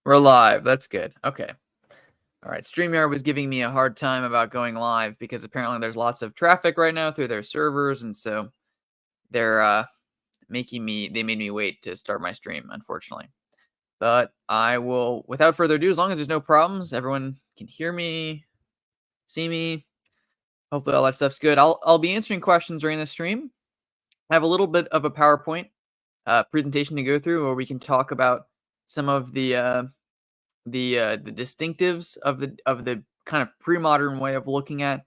We're live. That's good. Okay. All right. StreamYard was giving me a hard time about going live because apparently there's lots of traffic right now through their servers, and so they're they made me wait to start my stream, unfortunately. But I will, without further ado, as long as there's no problems, everyone can hear me, see me. Hopefully all that stuff's good. I'll be answering questions during the stream. I have a little bit of a PowerPoint presentation to go through, where we can talk about some of the distinctives of the kind of pre-modern way of looking at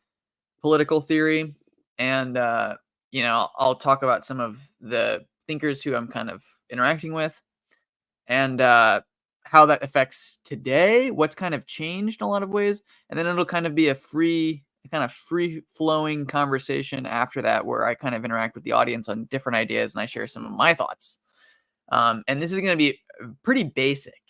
political theory, and I'll talk about some of the thinkers who I'm kind of interacting with, and how that affects today, what's kind of changed in a lot of ways, and then it'll kind of be a kind of free flowing conversation after that, where I kind of interact with the audience on different ideas and I share some of my thoughts. And this is going to be pretty basic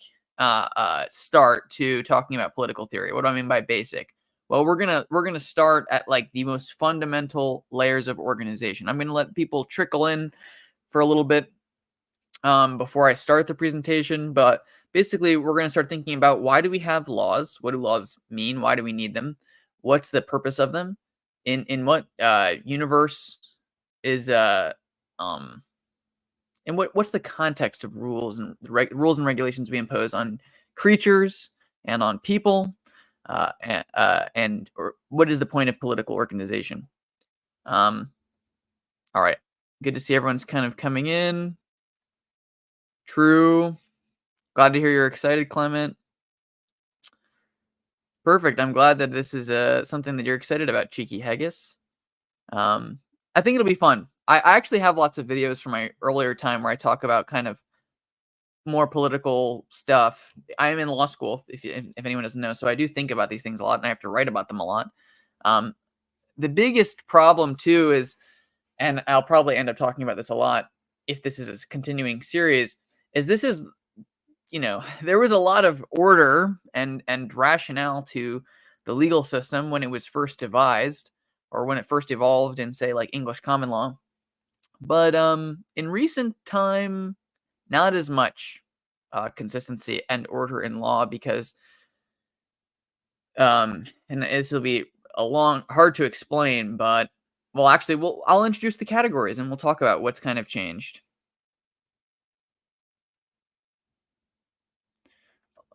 start to talking about political theory. What do I mean by basic? Well, we're gonna start at like the most fundamental layers of organization. I'm gonna let people trickle in for a little bit before I start the presentation, but basically we're gonna start thinking about, why do we have laws? What do laws mean? Why do we need them? What's the purpose of them? In what universe is um and what's the context of rules and rules and regulations we impose on creatures and on people, and or what is the point of political organization? Um, all right, good to see everyone's kind of coming in. True, glad to hear you're excited, Clement. Perfect. I'm glad that this is something that you're excited about, Cheeky Haggis. I think it'll be fun. I actually have lots of videos from my earlier time where I talk about kind of more political stuff. I am in law school, if anyone doesn't know, so I do think about these things a lot, and I have to write about them a lot. Um, the biggest problem too is, and I'll probably end up talking about this a lot if this is a continuing series, is this is, there was a lot of order and rationale to the legal system when it was first devised, or when it first evolved in, say, like English common law. But in recent time, not as much consistency and order in law, because and this will be hard to explain, but well, actually, I'll introduce the categories and we'll talk about what's kind of changed.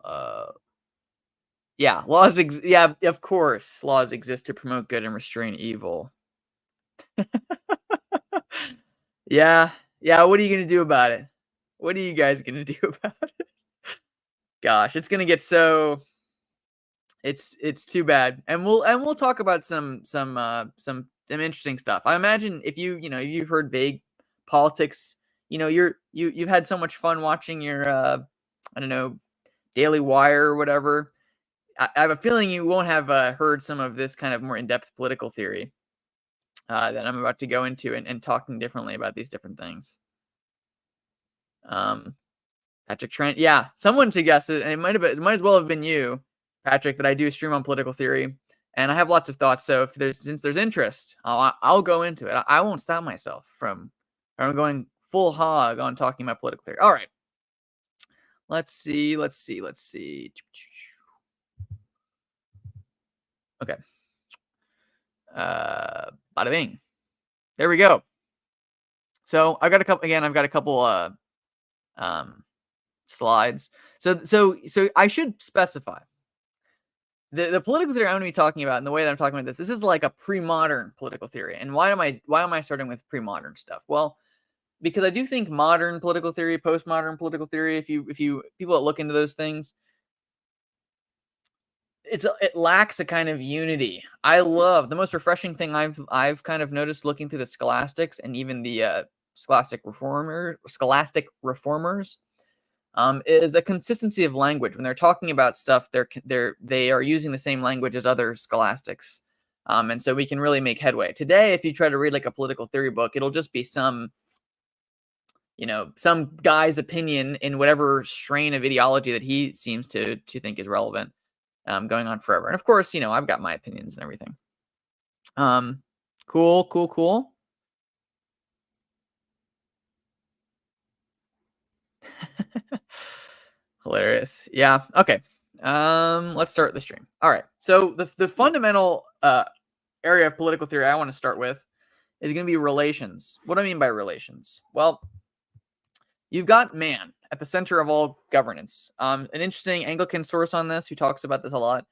Uh, yeah, yeah, of course, laws exist to promote good and restrain evil. Yeah, yeah. What are you gonna do about it? What are you guys gonna do about it? Gosh, it's gonna get so. It's too bad, and we'll talk about some interesting stuff. I imagine if you've heard vague politics, you've had so much fun watching your I don't know, Daily Wire or whatever. I have a feeling you won't have heard some of this kind of more in-depth political theory that I'm about to go into, and talking differently about these different things. Patrick Trent, yeah, someone suggested, and it might as well have been you, Patrick, that I do a stream on political theory, and I have lots of thoughts. So since there's interest, I'll go into it. I won't stop myself from going full hog on talking about political theory. All right, let's see. Okay, bada bing. There we go. So I've got a couple slides. So I should specify. The political theory I'm going to be talking about, and the way that I'm talking about this is like a pre-modern political theory. And why am I starting with pre-modern stuff? Well, because I do think modern political theory, postmodern political theory, if you people that look into those things, it lacks a kind of unity. I love the most refreshing thing I've kind of noticed looking through the scholastics, and even the scholastic reformers, is the consistency of language. When they're talking about stuff, they are using the same language as other scholastics, and so we can really make headway. Today, if you try to read like a political theory book, it'll just be some guy's opinion in whatever strain of ideology that he seems to think is relevant, going on forever. And of course, I've got my opinions and everything. Cool. Hilarious. Yeah. Okay. Let's start the stream. All right. So the fundamental area of political theory I want to start with is going to be relations. What do I mean by relations? Well, you've got man at the center of all governance. An interesting Anglican source on this who talks about this a lot.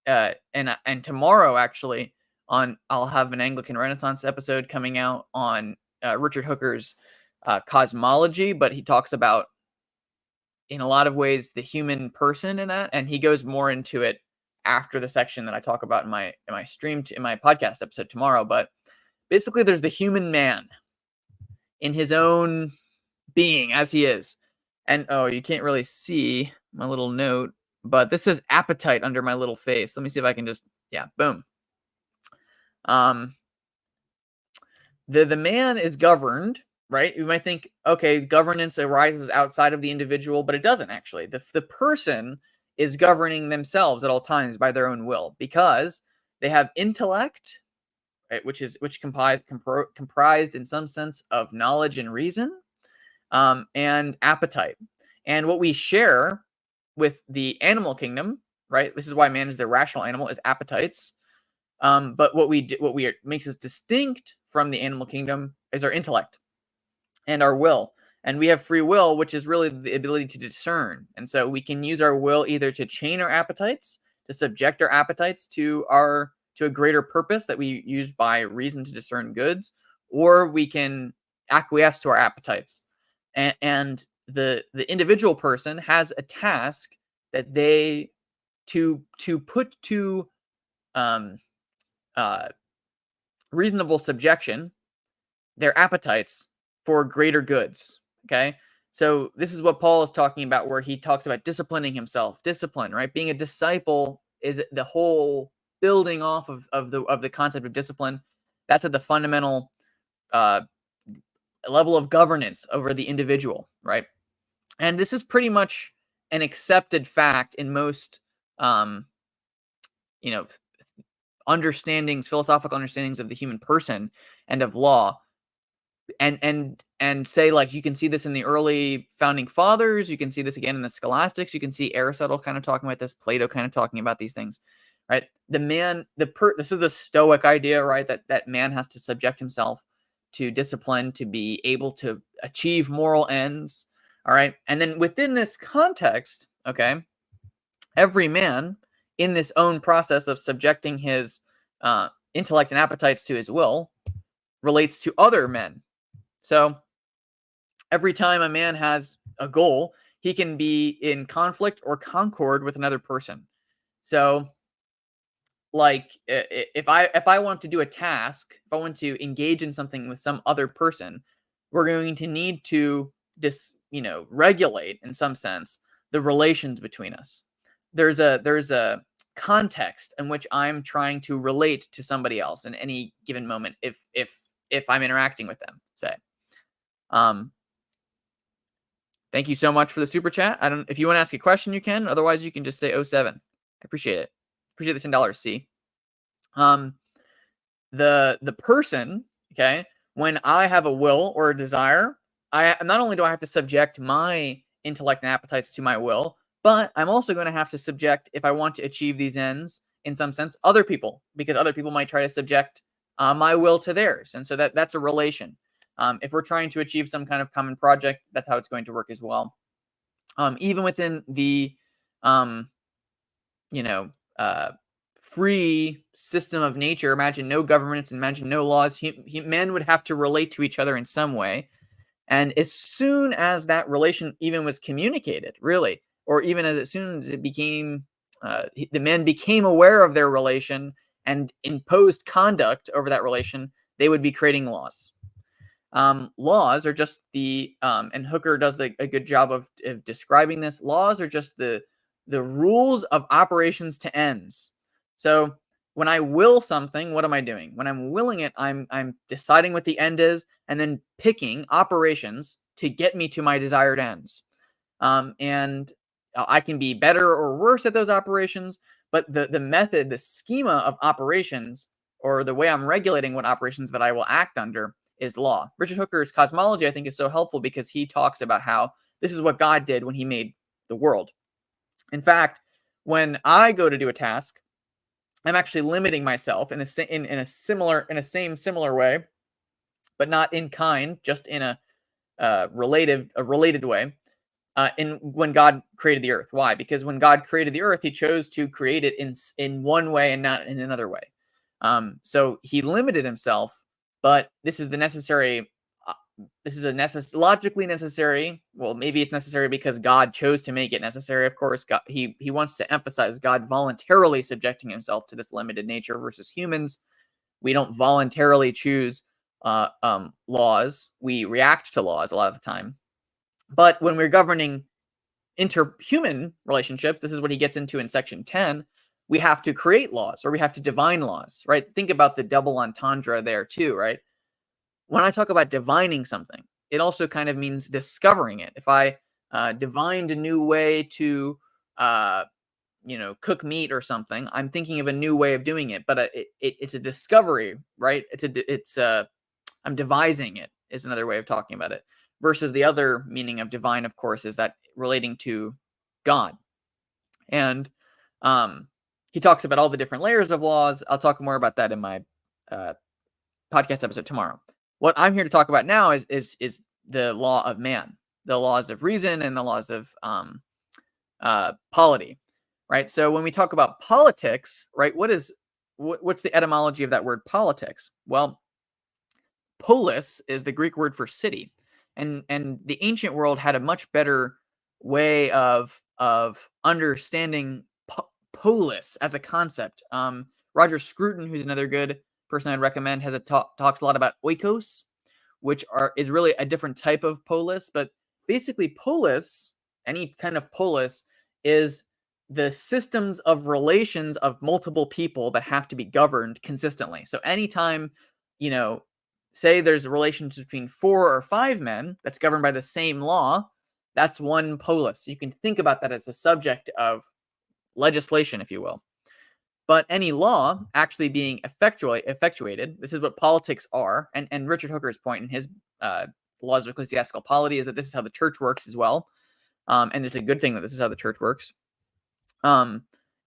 And tomorrow actually I'll have an Anglican Renaissance episode coming out on Richard Hooker's cosmology, but he talks about in a lot of ways the human person in that, and he goes more into it after the section that I talk about in my podcast episode tomorrow. But basically, there's the human man in his own being as he is, and you can't really see my little note, but this says appetite under my little face. Let me see if I can just boom. The man is governed. Right? You might think, okay, governance arises outside of the individual, but it doesn't actually. The person is governing themselves at all times by their own will because they have intellect, right, which comprised in some sense of knowledge and reason, and appetite. And what we share with the animal kingdom, right? This is why man is the rational animal, is appetites. But what makes us distinct from the animal kingdom is our intellect and our will. And we have free will, which is really the ability to discern. And so we can use our will either to chain our appetites, to subject our appetites to a greater purpose that we use by reason to discern goods, or we can acquiesce to our appetites. And the individual person has a task that they to put to reasonable subjection their appetites for greater goods. Okay. So this is what Paul is talking about, where he talks about disciplining himself. Discipline, right? Being a disciple is the whole building off of the concept of discipline. That's at the fundamental level of governance over the individual, right? And this is pretty much an accepted fact in most philosophical understandings of the human person and of law. And say, like, you can see this in the early founding fathers, you can see this again in the scholastics, you can see Aristotle kind of talking about this, Plato kind of talking about these things, right? This is the Stoic idea, right? That man has to subject himself to discipline to be able to achieve moral ends. All right. And then within this context, okay, every man in this own process of subjecting his intellect and appetites to his will relates to other men. So every time a man has a goal, he can be in conflict or concord with another person. So, like, if I want to do a task, if I want to engage in something with some other person, we're going to need to regulate in some sense the relations between us. There's a context in which I'm trying to relate to somebody else in any given moment if I'm interacting with them, say. Thank you so much for the super chat. If you want to ask a question, you can. Otherwise, you can just say 07. I appreciate it. Appreciate the $10, C. The person, okay, when I have a will or a desire, not only do I have to subject my intellect and appetites to my will, but I'm also going to have to subject, if I want to achieve these ends, in some sense, other people, because other people might try to subject my will to theirs. And so that's a relation. If we're trying to achieve some kind of common project, that's how it's going to work as well. Even within the, free system of nature, imagine no governments, imagine no laws, men would have to relate to each other in some way. And as soon as that relation even was communicated, really, or even as soon as it became, the men became aware of their relation and imposed conduct over that relation, they would be creating laws. Laws are just and Hooker does a good job of describing this. Laws are just the rules of operations to ends. So when I will something, what am I doing? When I'm willing it, I'm deciding what the end is and then picking operations to get me to my desired ends. And I can be better or worse at those operations, but the method, the schema of operations, or the way I'm regulating what operations that I will act under, is law. Richard Hooker's cosmology, I think, is so helpful because he talks about how this is what God did when he made the world. In fact, when I go to do a task, I'm actually limiting myself in a similar way, but not in kind, just in a related way. In when God created the earth, why? Because when God created the earth, He chose to create it in one way and not in another way. So He limited Himself, but this is the necessary. This is logically necessary. Well, maybe it's necessary because God chose to make it necessary. Of course, God, he wants to emphasize God voluntarily subjecting Himself to this limited nature versus humans. We don't voluntarily choose laws. We react to laws a lot of the time. But when we're governing interhuman relationships, this is what he gets into in section 10. We have to create laws, or we have to divine laws, right? Think about the double entendre there too, right? When I talk about divining something, it also kind of means discovering it. If I divined a new way to, cook meat or something, I'm thinking of a new way of doing it. But it's a discovery, right? I'm devising it is another way of talking about it. Versus the other meaning of divine, of course, is that relating to God. And he talks about all the different layers of laws. I'll talk more about that in my podcast episode tomorrow. What I'm here to talk about now is the law of man, the laws of reason, and the laws of polity, right? So when we talk about politics, right, what's the etymology of that word politics? Well, polis is the Greek word for city, and the ancient world had a much better way of understanding polis as a concept. Roger Scruton, who's another good person I'd recommend, has talks a lot about oikos, which is really a different type of polis. But basically, polis, any kind of polis, is the systems of relations of multiple people that have to be governed consistently. So anytime, say there's a relationship between 4 or 5 men that's governed by the same law, that's one polis. You can think about that as a subject of legislation, if you will. But any law actually being effectuated, this is what politics are. And Richard Hooker's point in his Laws of Ecclesiastical Polity is that this is how the church works as well. And it's a good thing that this is how the church works.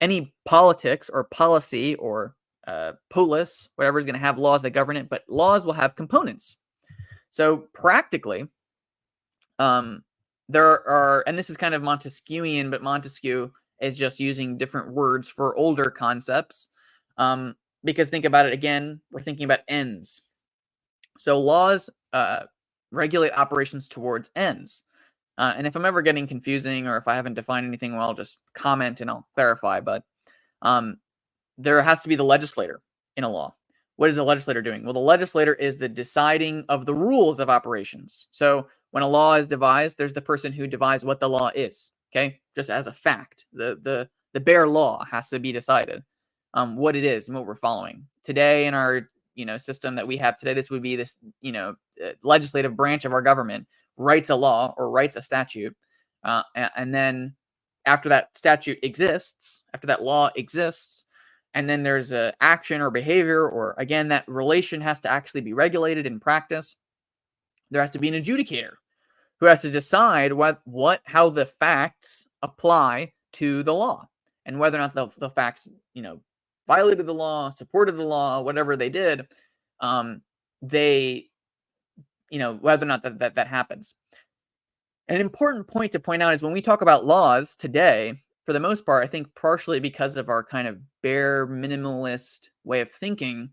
Any politics or policy or polis, whatever, is going to have laws that govern it, but laws will have components. So practically, there are, and this is kind of Montesquieuian, but Montesquieu is just using different words for older concepts. Because think about it again, we're thinking about ends. So laws regulate operations towards ends. And if I'm ever getting confusing, or if I haven't defined anything well, just comment and I'll clarify. But there has to be the legislator in a law. What is the legislator doing? Well, the legislator is the deciding of the rules of operations. So when a law is devised, there's the person who devised what the law is. Okay, just as a fact, the bare law has to be decided, what it is and what we're following today in our system that we have today. This would be this legislative branch of our government writes a law or writes a statute, and then after that statute exists, after that law exists, and then there's a action or behavior, or again that relation has to actually be regulated in practice. There has to be an adjudicator who has to decide how the facts apply to the law, and whether or not the facts, violated the law, supported the law, whatever they did, whether or not that happens. An important point to point out is when we talk about laws today, for the most part, I think partially because of our kind of bare minimalist way of thinking,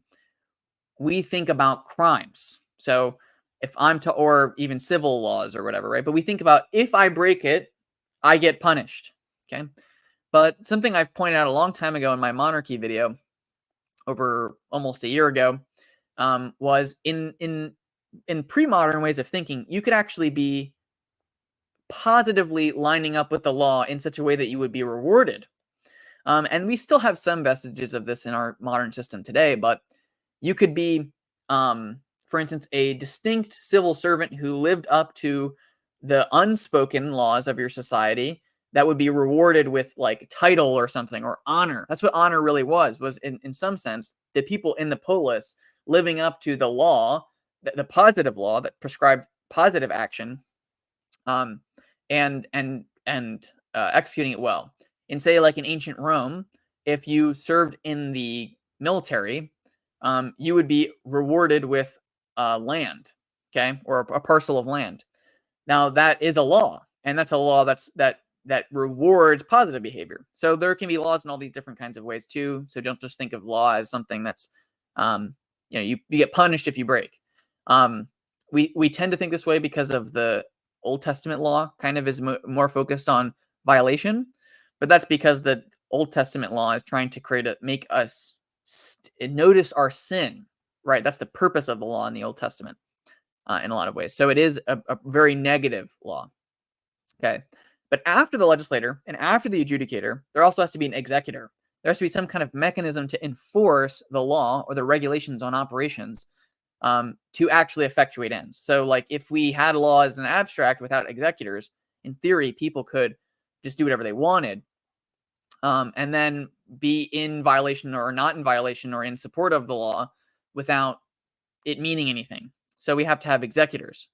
we think about crimes. So if or even civil laws or whatever, right? But we think about, if I break it, I get punished. Okay. But something I've pointed out a long time ago in my Monarchy video, over almost a year ago, was in pre-modern ways of thinking, you could actually be positively lining up with the law in such a way that you would be rewarded. And we still have some vestiges of this in our modern system today, but you could be, for instance, a distinct civil servant who lived up to the unspoken laws of your society that would be rewarded with like title or something, or honor. That's what honor really was in some sense, the people in the polis living up to the law, the positive law that prescribed positive action, and executing it well. In say like in ancient Rome, if you served in the military, you would be rewarded with land, okay, or a parcel of land. Now that is a law, and that's a law that rewards positive behavior. So there can be laws in all these different kinds of ways too. So don't just think of law as something that's, um, you get punished if you break. Um, we tend to think this way because of the Old Testament law kind of is more focused on violation, but that's because the Old Testament law is trying to make us notice our sin, right? That's the purpose of the law in the Old Testament in a lot of ways. So it is a very negative law. Okay. But after the legislator and after the adjudicator, there also has to be an executor. There has to be some kind of mechanism to enforce the law or the regulations on operations to actually effectuate ends. So, like, if we had laws in abstract without executors, in theory, people could just do whatever they wanted and then be in violation or not in violation or in support of the law without it meaning anything. So we have to have executors.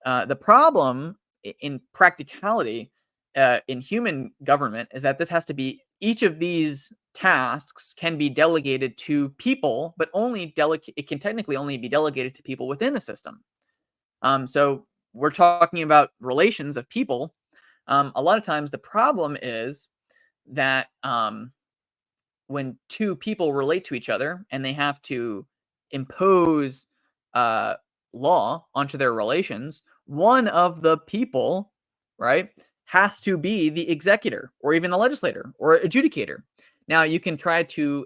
The problem in practicality in human government is that this has to be each of these tasks can be delegated to people, but it can technically only be delegated to people within the system. So we're talking about relations of people. A lot of times the problem is that when two people relate to each other and they have to impose uh, law onto their relations, one of the people, right, has to be the executor or even the legislator or adjudicator. Now, you can try to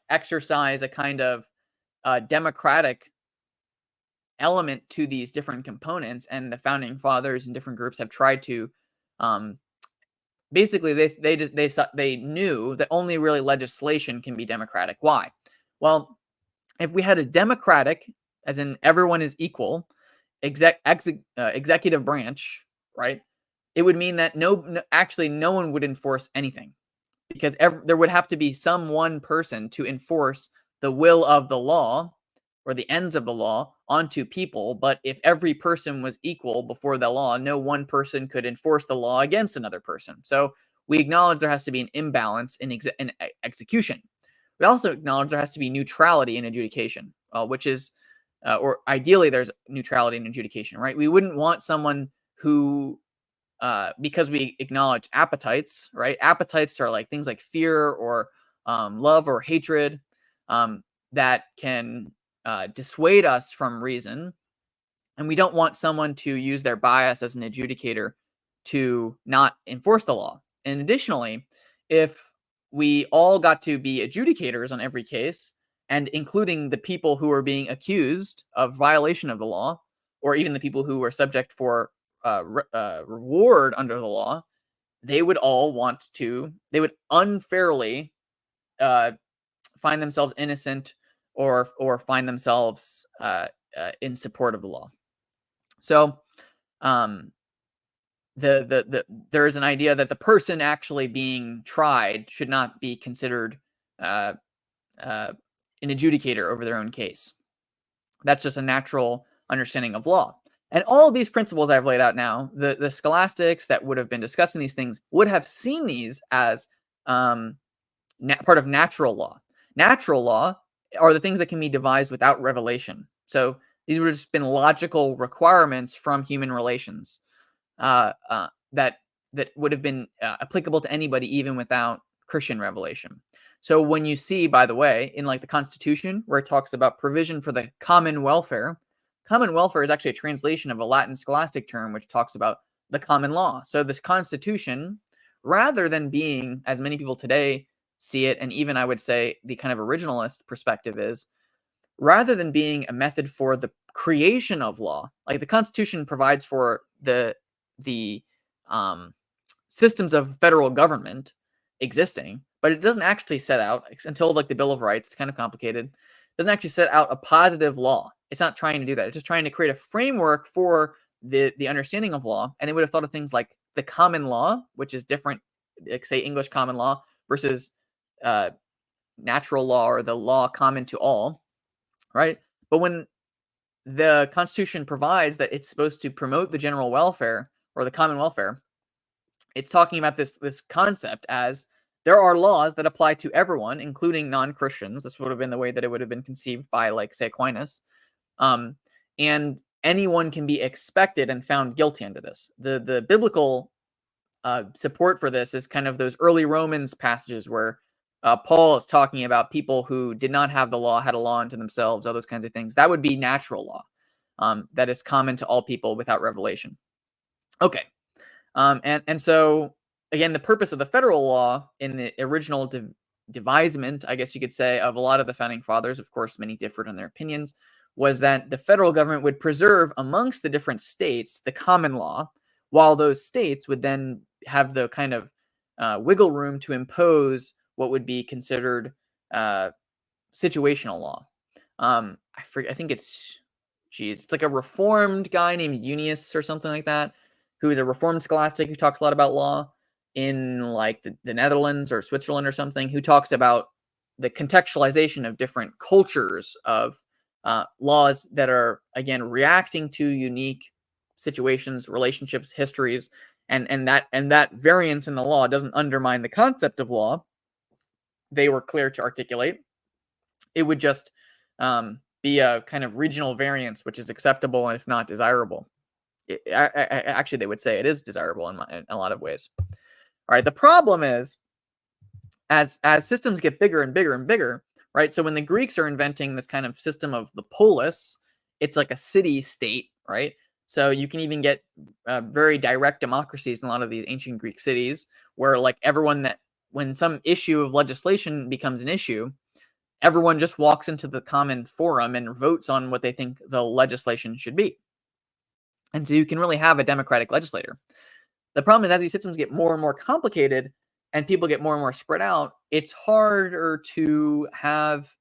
exercise a kind of democratic element to these different components, and the founding fathers and different groups have tried to um, basically they knew that only really legislation can be democratic. Why? Well, if we had a democratic, as in everyone is equal, executive branch, right? It would mean that actually no one would enforce anything because there would have to be some one person to enforce the will of the law or the ends of the law onto people. But if every person was equal before the law, no one person could enforce the law against another person. So we acknowledge there has to be an imbalance in execution. We also acknowledge there has to be neutrality in adjudication, which is, or ideally, there's neutrality in adjudication, right? We wouldn't want someone who because we acknowledge appetites, right? Appetites are like things like fear or love or hatred that can dissuade us from reason. And we don't want someone to use their bias as an adjudicator to not enforce the law. And additionally, if we all got to be adjudicators on every case, and including the people who are being accused of violation of the law, or even the people who are subject for reward under the law, they would unfairly find themselves innocent or find themselves in support of the law. So um, there is an idea that the person actually being tried should not be considered uh, an adjudicator over their own case. That's just a natural understanding of law. And all of these principles I've laid out now, the scholastics that would have been discussing these things would have seen these as part of natural law. Natural law are the things that can be devised without revelation. So these would have just been logical requirements from human relations that would have been applicable to anybody even without Christian revelation. So when you see, by the way, in like the Constitution, where it talks about provision for the common welfare is actually a translation of a Latin scholastic term which talks about the common law. So this Constitution, rather than being, as many people today see it, and even I would say the kind of originalist perspective is, rather than being a method for the creation of law, like the Constitution provides for the systems of federal government existing, but it doesn't actually set out, until like the Bill of Rights, it's kind of complicated, doesn't actually set out a positive law. It's not trying to do that. It's just trying to create a framework for the understanding of law. And they would have thought of things like the common law, which is different, like say English common law versus natural law or the law common to all, right? But when the Constitution provides that it's supposed to promote the general welfare or the common welfare, it's talking about this concept as there are laws that apply to everyone, including non-Christians. This would have been the way that it would have been conceived by, like, say, Aquinas. Um, and anyone can be expected and found guilty under this. The biblical support for this is kind of those early Romans passages where Paul is talking about people who did not have the law, had a law unto themselves, all those kinds of things. That would be natural law, that is common to all people without revelation. Okay. And so, again, the purpose of the federal law in the original devisement, I guess you could say, of a lot of the founding fathers, of course, many differed in their opinions, was that the federal government would preserve amongst the different states the common law, while those states would then have the kind of wiggle room to impose what would be considered situational law. I think it's like a reformed guy named Unius or something like that, who is a reformed scholastic who talks a lot about law in, like, the Netherlands or Switzerland or something, who talks about the contextualization of different cultures of laws that are, again, reacting to unique situations, relationships, histories, and that variance in the law doesn't undermine the concept of law. They were clear to articulate. It would just be a kind of regional variance, which is acceptable and if not desirable. Actually, they would say it is desirable in a lot of ways. All right. The problem is, as systems get bigger and bigger and bigger, right? So when the Greeks are inventing this kind of system of the polis, it's like a city state, right? So you can even get very direct democracies in a lot of these ancient Greek cities, where, like, when some issue of legislation becomes an issue, everyone just walks into the common forum and votes on what they think the legislation should be. And so you can really have a democratic legislator. The problem is, as these systems get more and more complicated and people get more and more spread out, it's harder to have,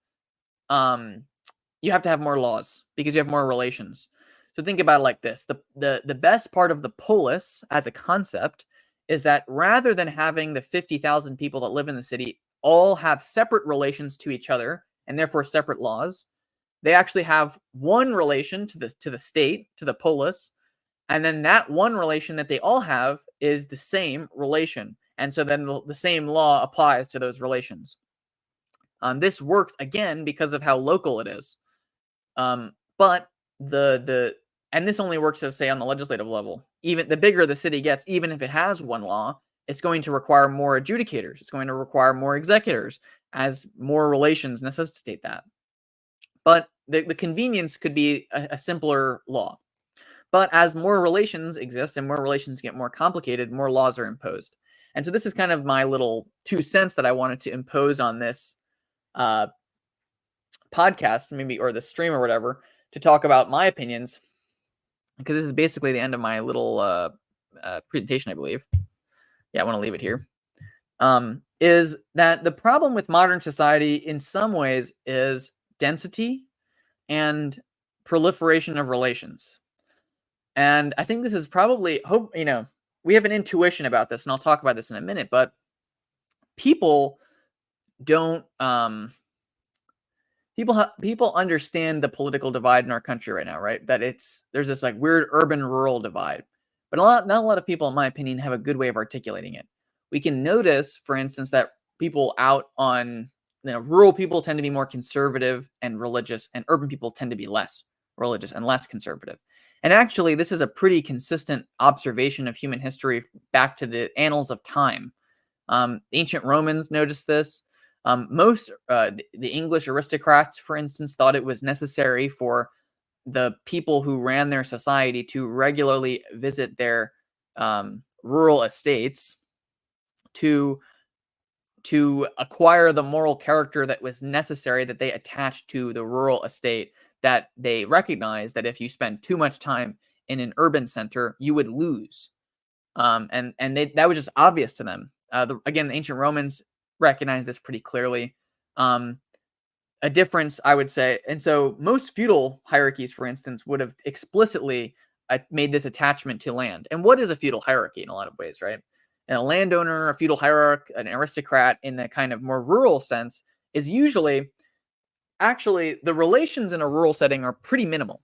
you have to have more laws because you have more relations. So think about it like this. The best part of the polis as a concept is that rather than having the 50,000 people that live in the city all have separate relations to each other and therefore separate laws, they actually have one relation to the state, to the polis, and then that one relation that they all have is the same relation. And so then the same law applies to those relations. This works, again, because of how local it is. But and this only works, as say, on the legislative level. Even the bigger the city gets, even if it has one law, it's going to require more adjudicators. It's going to require more executors, as more relations necessitate that. But the convenience could be a simpler law. But as more relations exist and more relations get more complicated, more laws are imposed. And so this is kind of my little 2 cents that I wanted to impose on this podcast, maybe, or the stream or whatever, to talk about my opinions, because this is basically the end of my little presentation, I believe. Yeah, I want to leave it here. Is that the problem with modern society in some ways is density and proliferation of relations. And I think this is probably, we have an intuition about this, and I'll talk about this in a minute, but people don't, people understand the political divide in our country right now, right? That there's this, like, weird urban-rural divide. But not a lot of people, in my opinion, have a good way of articulating it. We can notice, for instance, that people out on, rural people tend to be more conservative and religious, and urban people tend to be less religious and less conservative. And actually, this is a pretty consistent observation of human history back to the annals of time. Ancient Romans noticed this. Most the English aristocrats, for instance, thought it was necessary for the people who ran their society to regularly visit their rural estates to acquire the moral character that was necessary, that they attached to the rural estate, that they recognized that if you spend too much time in an urban center, you would lose. And that was just obvious to them. Again, the ancient Romans recognized this pretty clearly. A difference, I would say, and so most feudal hierarchies, for instance, would have explicitly made this attachment to land. And what is a feudal hierarchy in a lot of ways, right? And a landowner, a feudal hierarch, an aristocrat in the kind of more rural sense is usually, actually, the relations in a rural setting are pretty minimal.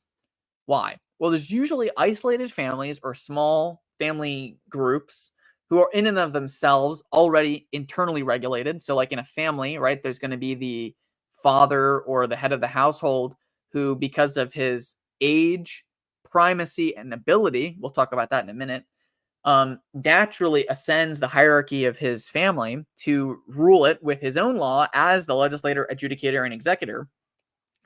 Why? Well, there's usually isolated families or small family groups who are in and of themselves already internally regulated. So like in a family, right, there's going to be the father or the head of the household who, because of his age, primacy, and ability, we'll talk about that in a minute, naturally ascends the hierarchy of his family to rule it with his own law as the legislator, adjudicator, and executor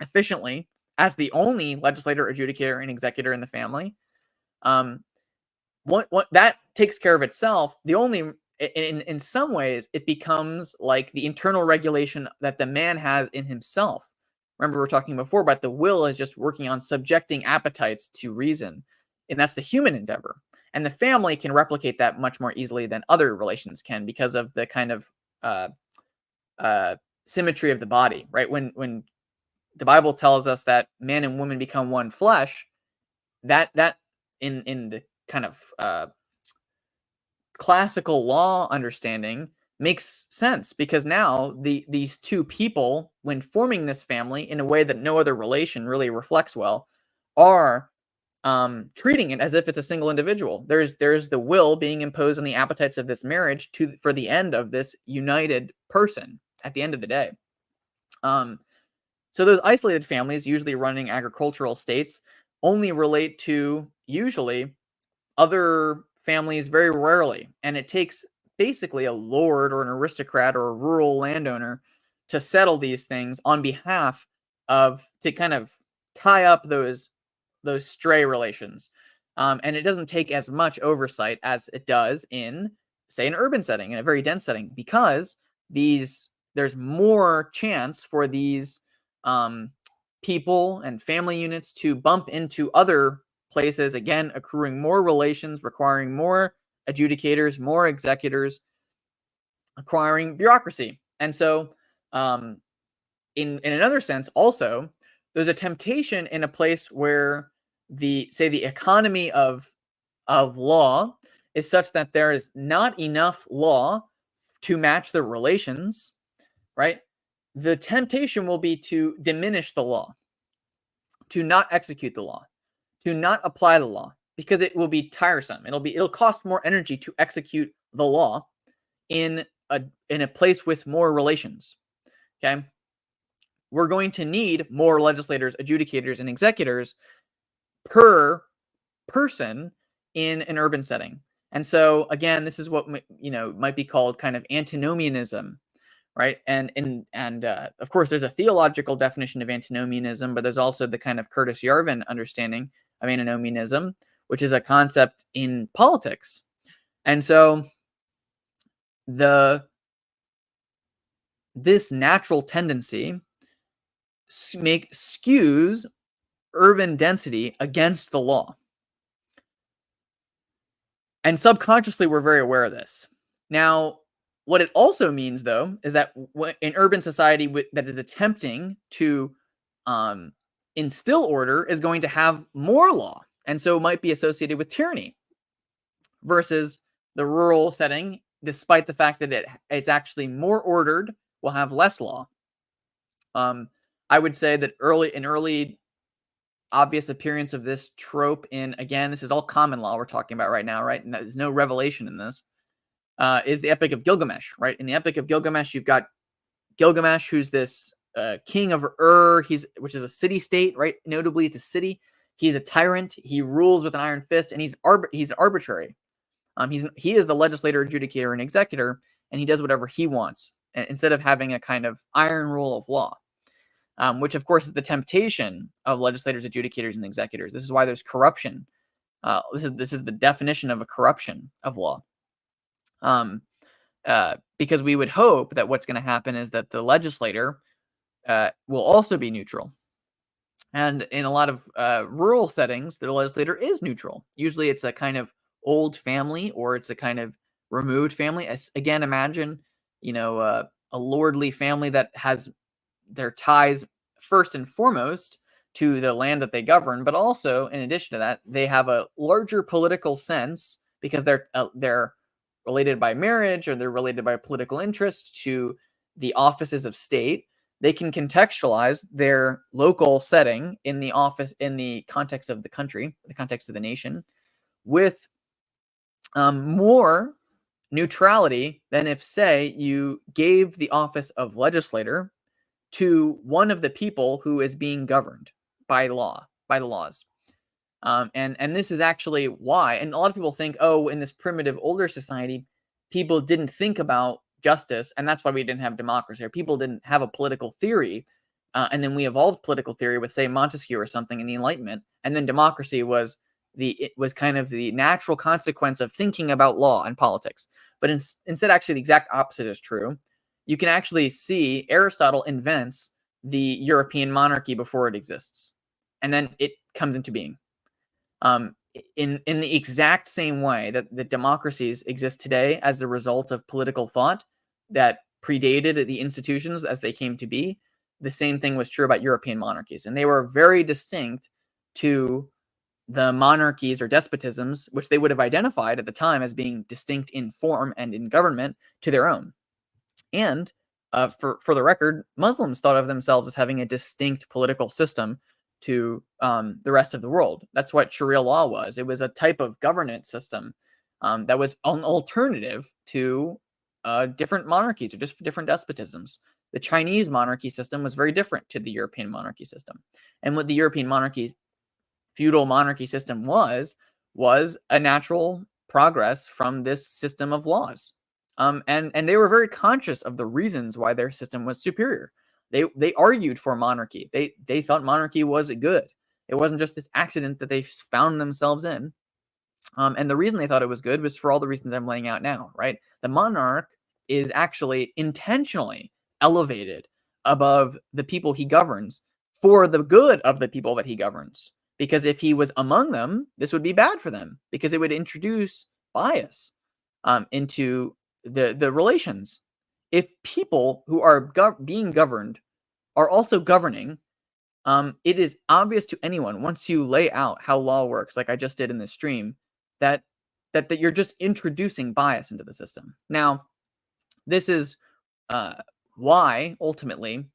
efficiently, as the only legislator, adjudicator, and executor in the family. What that takes care of itself. The only in some ways it becomes like the internal regulation that the man has in himself. Remember, we were talking before about the will is just working on subjecting appetites to reason, and that's the human endeavor. And the family can replicate that much more easily than other relations can because of the kind of uh, symmetry of the body, right? When the Bible tells us that man and woman become one flesh, that in the kind of classical law understanding makes sense, because now these two people, when forming this family in a way that no other relation really reflects well, are treating it as if it's a single individual. There's the will being imposed on the appetites of this marriage for the end of this united person at the end of the day. So those isolated families, usually running agricultural states, only relate to usually other families very rarely. And it takes basically a lord or an aristocrat or a rural landowner to settle these things on behalf of, to kind of tie up those stray relations. And it doesn't take as much oversight as it does in, say, an urban setting, in a very dense setting, because there's more chance for these people and family units to bump into other places, again, accruing more relations, requiring more adjudicators, more executors, acquiring bureaucracy. And so, in another sense, also, there's a temptation in a place where the economy of law is such that there is not enough law to match the relations, right? The temptation will be to diminish the law, to not execute the law, to not apply the law, because it will be tiresome. It'll cost more energy to execute the law in a place with more relations. Okay? We're going to need more legislators, adjudicators, and executors per person in an urban setting. And so again, this is what might be called kind of antinomianism, right? And of course, there's a theological definition of antinomianism, but there's also the kind of Curtis Yarvin understanding of antinomianism, which is a concept in politics. And so this natural tendency skews urban density against the law. And subconsciously, we're very aware of this. Now, what it also means, though, is that in urban society that is attempting to instill order is going to have more law, and so might be associated with tyranny, versus the rural setting, despite the fact that it is actually more ordered, will have less law. I would say that early obvious appearance of this trope in, again, this is all common law we're talking about right now, right? And there's no revelation in this, is the Epic of Gilgamesh, right? In the Epic of Gilgamesh, you've got Gilgamesh, who's this king of which is a city-state, right? Notably, it's a city. He's a tyrant. He rules with an iron fist, and he's arbitrary. He is the legislator, adjudicator, and executor, and he does whatever he wants, instead of having a kind of iron rule of law. Which, of course, is the temptation of legislators, adjudicators, and executors. This is why there's corruption. This is the definition of a corruption of law. Because we would hope that what's going to happen is that the legislator will also be neutral. And in a lot of rural settings, the legislator is neutral. Usually it's a kind of old family, or it's a kind of removed family. Again, imagine, a lordly family that has their ties first and foremost to the land that they govern, but also, in addition to that, they have a larger political sense because they're related by marriage, or they're related by political interest to the offices of state. They can contextualize their local setting in the context of the country, the context of the nation, with more neutrality than if, say, you gave the office of legislator to one of the people who is being governed by law, by the laws. And this is actually why. And a lot of people think, oh, in this primitive older society, people didn't think about justice, and that's why we didn't have democracy, or people didn't have a political theory. And then we evolved political theory with, say, Montesquieu or something in the Enlightenment, and then democracy was it was kind of the natural consequence of thinking about law and politics. But instead, actually, the exact opposite is true. You can actually see Aristotle invents the European monarchy before it exists, and then it comes into being. In the exact same way that the democracies exist today as the result of political thought that predated the institutions as they came to be, the same thing was true about European monarchies, and they were very distinct to the monarchies or despotisms, which they would have identified at the time as being distinct in form and in government to their own. And for the record, Muslims thought of themselves as having a distinct political system to the rest of the world. That's what Sharia law was. It was a type of governance system that was an alternative to different monarchies or just different despotisms. The Chinese monarchy system was very different to the European monarchy system. And what the European feudal monarchy system was a natural progress from this system of laws. And they were very conscious of the reasons why their system was superior. They argued for monarchy. They thought monarchy was good. It wasn't just this accident that they found themselves in. And the reason they thought it was good was for all the reasons I'm laying out now, right? The monarch is actually intentionally elevated above the people he governs for the good of the people that he governs. Because if he was among them, this would be bad for them because it would introduce bias into the relations. If people who are being governed are also governing, it is obvious to anyone once you lay out how law works, like I just did in this stream, that you're just introducing bias into the system. Now, this is why ultimately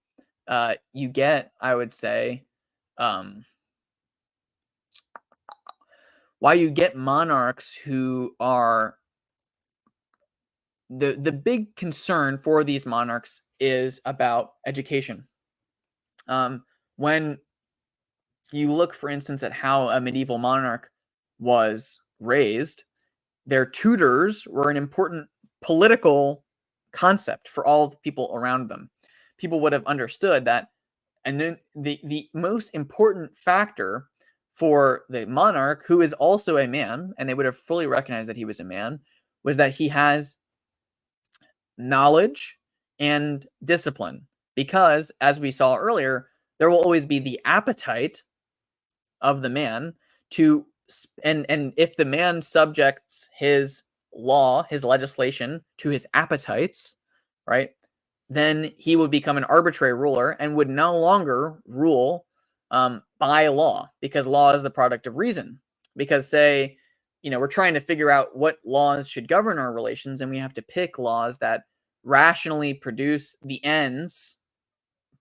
you get, I would say, why you get monarchs who are the big concern for these monarchs is about education. When you look, for instance, at how a medieval monarch was raised, their tutors were an important political concept for all the people around them. People would have understood that, and then the most important factor for the monarch, who is also a man, and they would have fully recognized that he was a man, was that he has knowledge and discipline. Because, as we saw earlier, there will always be the appetite of the man to, and if the man subjects his law, his legislation to his appetites, right, then he would become an arbitrary ruler and would no longer rule by law, because law is the product of reason. Because, say, we're trying to figure out what laws should govern our relations, and we have to pick laws that rationally produce the ends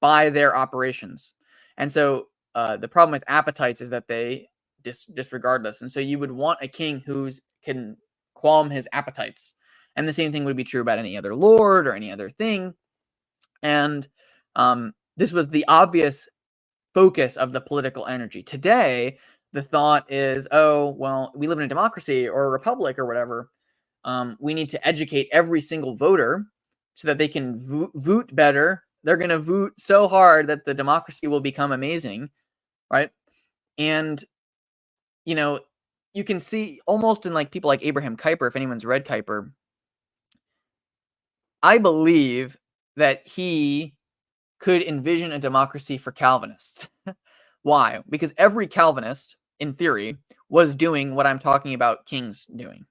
by their operations. And so the problem with appetites is that they disregard this. And so you would want a king who can qualm his appetites. And the same thing would be true about any other lord or any other thing. And this was the obvious focus of the political energy. Today, the thought is, oh, well, we live in a democracy or a republic or whatever. We need to educate every single voter so that they can vote better. They're going to vote so hard that the democracy will become amazing, right? And, you can see almost in like people like Abraham Kuyper, if anyone's read Kuyper, I believe that he could envision a democracy for Calvinists. Why? Because every Calvinist, in theory, was doing what I'm talking about kings doing,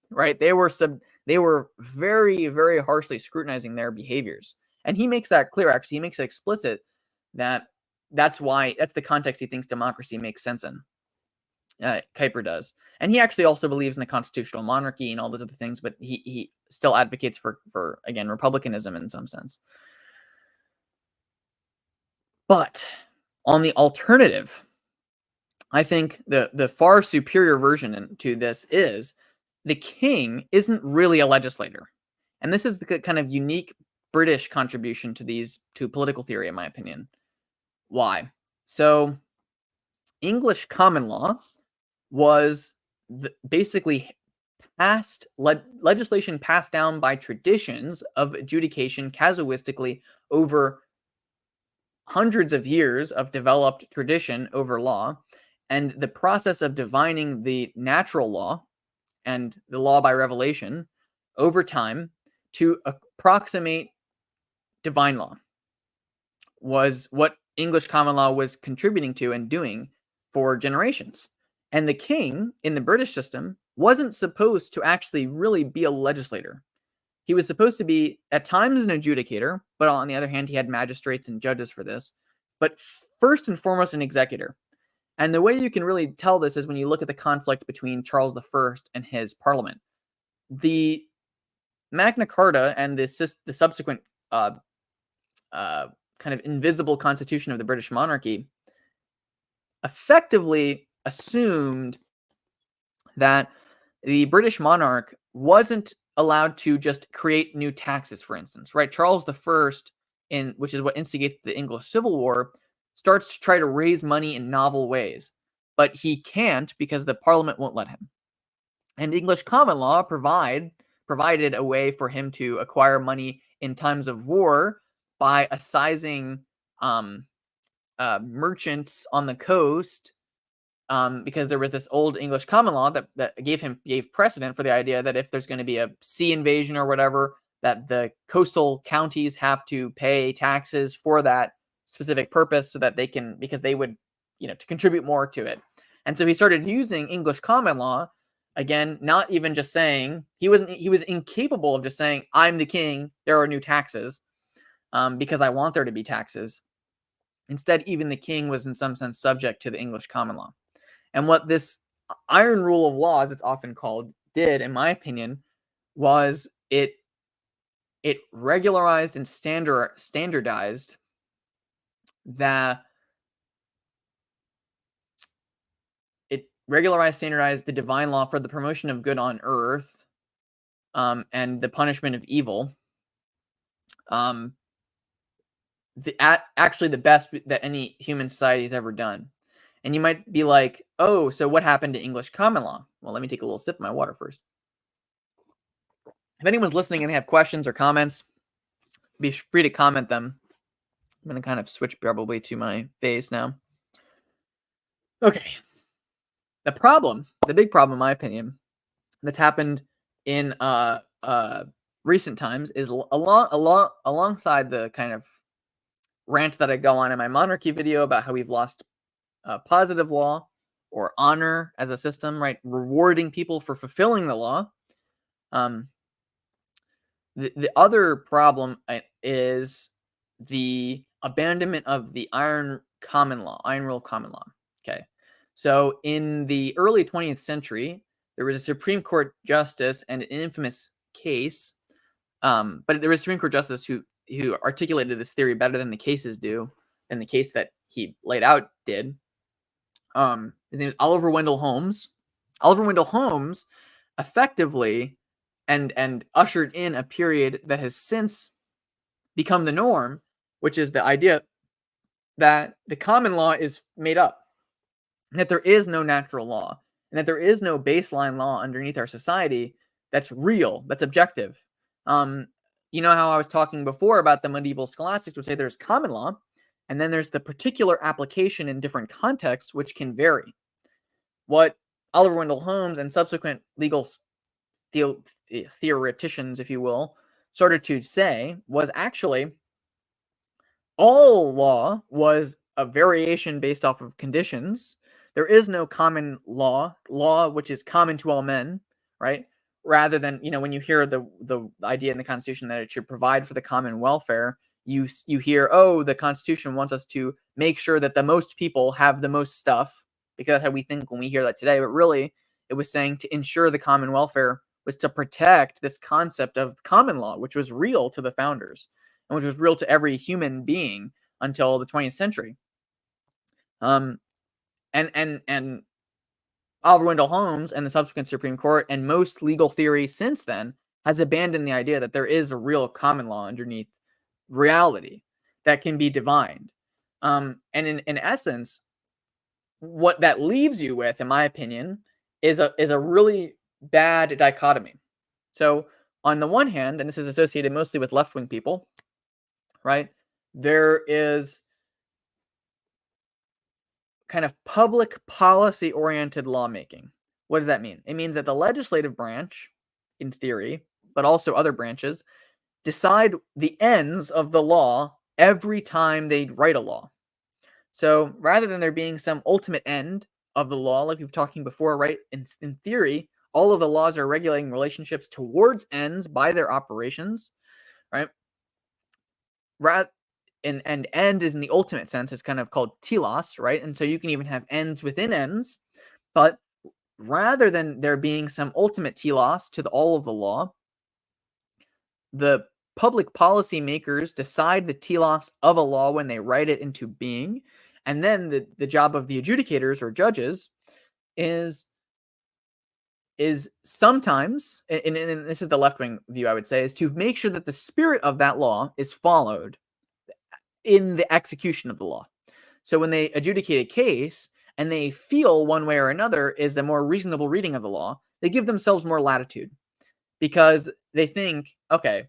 right? They were very, very harshly scrutinizing their behaviors. And he makes that clear, actually. He makes it explicit that that's the context he thinks democracy makes sense in. Kuyper does. And he actually also believes in the constitutional monarchy and all those other things, but he still advocates for again, republicanism in some sense. But on the alternative, I think the far superior version to this is the king isn't really a legislator. And this is the kind of unique British contribution to political theory, in my opinion. Why? So, English common law was basically legislation passed down by traditions of adjudication casuistically over hundreds of years of developed tradition over law, and the process of divining the natural law and the law by revelation over time to approximate divine law was what English common law was contributing to and doing for generations. And the king in the British system wasn't supposed to actually really be a legislator. He was supposed to be at times an adjudicator, but on the other hand, he had magistrates and judges for this. But first and foremost, an executor. And the way you can really tell this is when you look at the conflict between Charles I and his parliament. The Magna Carta and the subsequent kind of invisible constitution of the British monarchy effectively assumed that the British monarch wasn't allowed to just create new taxes, for instance, right? Charles I, which is what instigated the English Civil War, starts to try to raise money in novel ways, but he can't because the Parliament won't let him. And English common law provided a way for him to acquire money in times of war by assizing merchants on the coast, because there was this old English common law that gave precedent for the idea that if there's going to be a sea invasion or whatever, that the coastal counties have to pay taxes for that specific purpose, so that because they would, to contribute more to it. And so he started using English common law. Again, not even just saying he was incapable of just saying, I'm the king, there are new taxes, because I want there to be taxes. Instead, even the king was in some sense subject to the English common law. And what this iron rule of law, as it's often called, did, in my opinion, was it regularized and standardized the divine law for the promotion of good on earth, and the punishment of evil. Actually the best that any human society has ever done. And you might be like, oh, so what happened to English common law? Well, let me take a little sip of my water first. If anyone's listening and they have questions or comments, be free to comment them. I'm going to kind of switch probably to my face now. Okay. The big problem, in my opinion, that's happened in recent times is alongside the kind of rant that I go on in my monarchy video about how we've lost positive law or honor as a system, right? Rewarding people for fulfilling the law. The other problem is the abandonment of the iron rule common law. Okay. So in the early 20th century, there was a Supreme Court justice and an infamous case, but there was a Supreme Court justice who articulated this theory better than the cases do, and the case that he laid out did. His name is Oliver Wendell Holmes. Oliver Wendell Holmes effectively and ushered in a period that has since become the norm, which is the idea that the common law is made up, and that there is no natural law, and that there is no baseline law underneath our society that's real, that's objective. You know how I was talking before about the medieval scholastics would say there's common law, and then there's the particular application in different contexts, which can vary. What Oliver Wendell Holmes and subsequent legal theoreticians, if you will, started to say was actually all law was a variation based off of conditions. There is no common law which is common to all men, right? Rather than, when you hear the idea in the Constitution that it should provide for the common welfare, you hear, oh, the Constitution wants us to make sure that the most people have the most stuff, because that's how we think when we hear that today. But really, it was saying to ensure the common welfare was to protect this concept of common law, which was real to the founders and which was real to every human being until the 20th century. And Oliver Wendell Holmes and the subsequent Supreme Court and most legal theory since then has abandoned the idea that there is a real common law underneath reality that can be divined. And in essence, what that leaves you with, in my opinion, is a really bad dichotomy. So on the one hand, and this is associated mostly with left-wing people, right? There is kind of public policy oriented lawmaking. What does that mean? It means that the legislative branch, in theory, but also other branches, decide the ends of the law every time they write a law. So rather than there being some ultimate end of the law, like we were talking before, right? In theory, all of the laws are regulating relationships towards ends by their operations, right? And end is in the ultimate sense is kind of called telos, right? And so you can even have ends within ends, but rather than there being some ultimate telos to all of the law, the public policy makers decide the telos of a law when they write it into being, and then the job of the adjudicators or judges is sometimes, and this is the left-wing view, I would say, is to make sure that the spirit of that law is followed in the execution of the law. So when they adjudicate a case and they feel one way or another is the more reasonable reading of the law, they give themselves more latitude because they think, okay,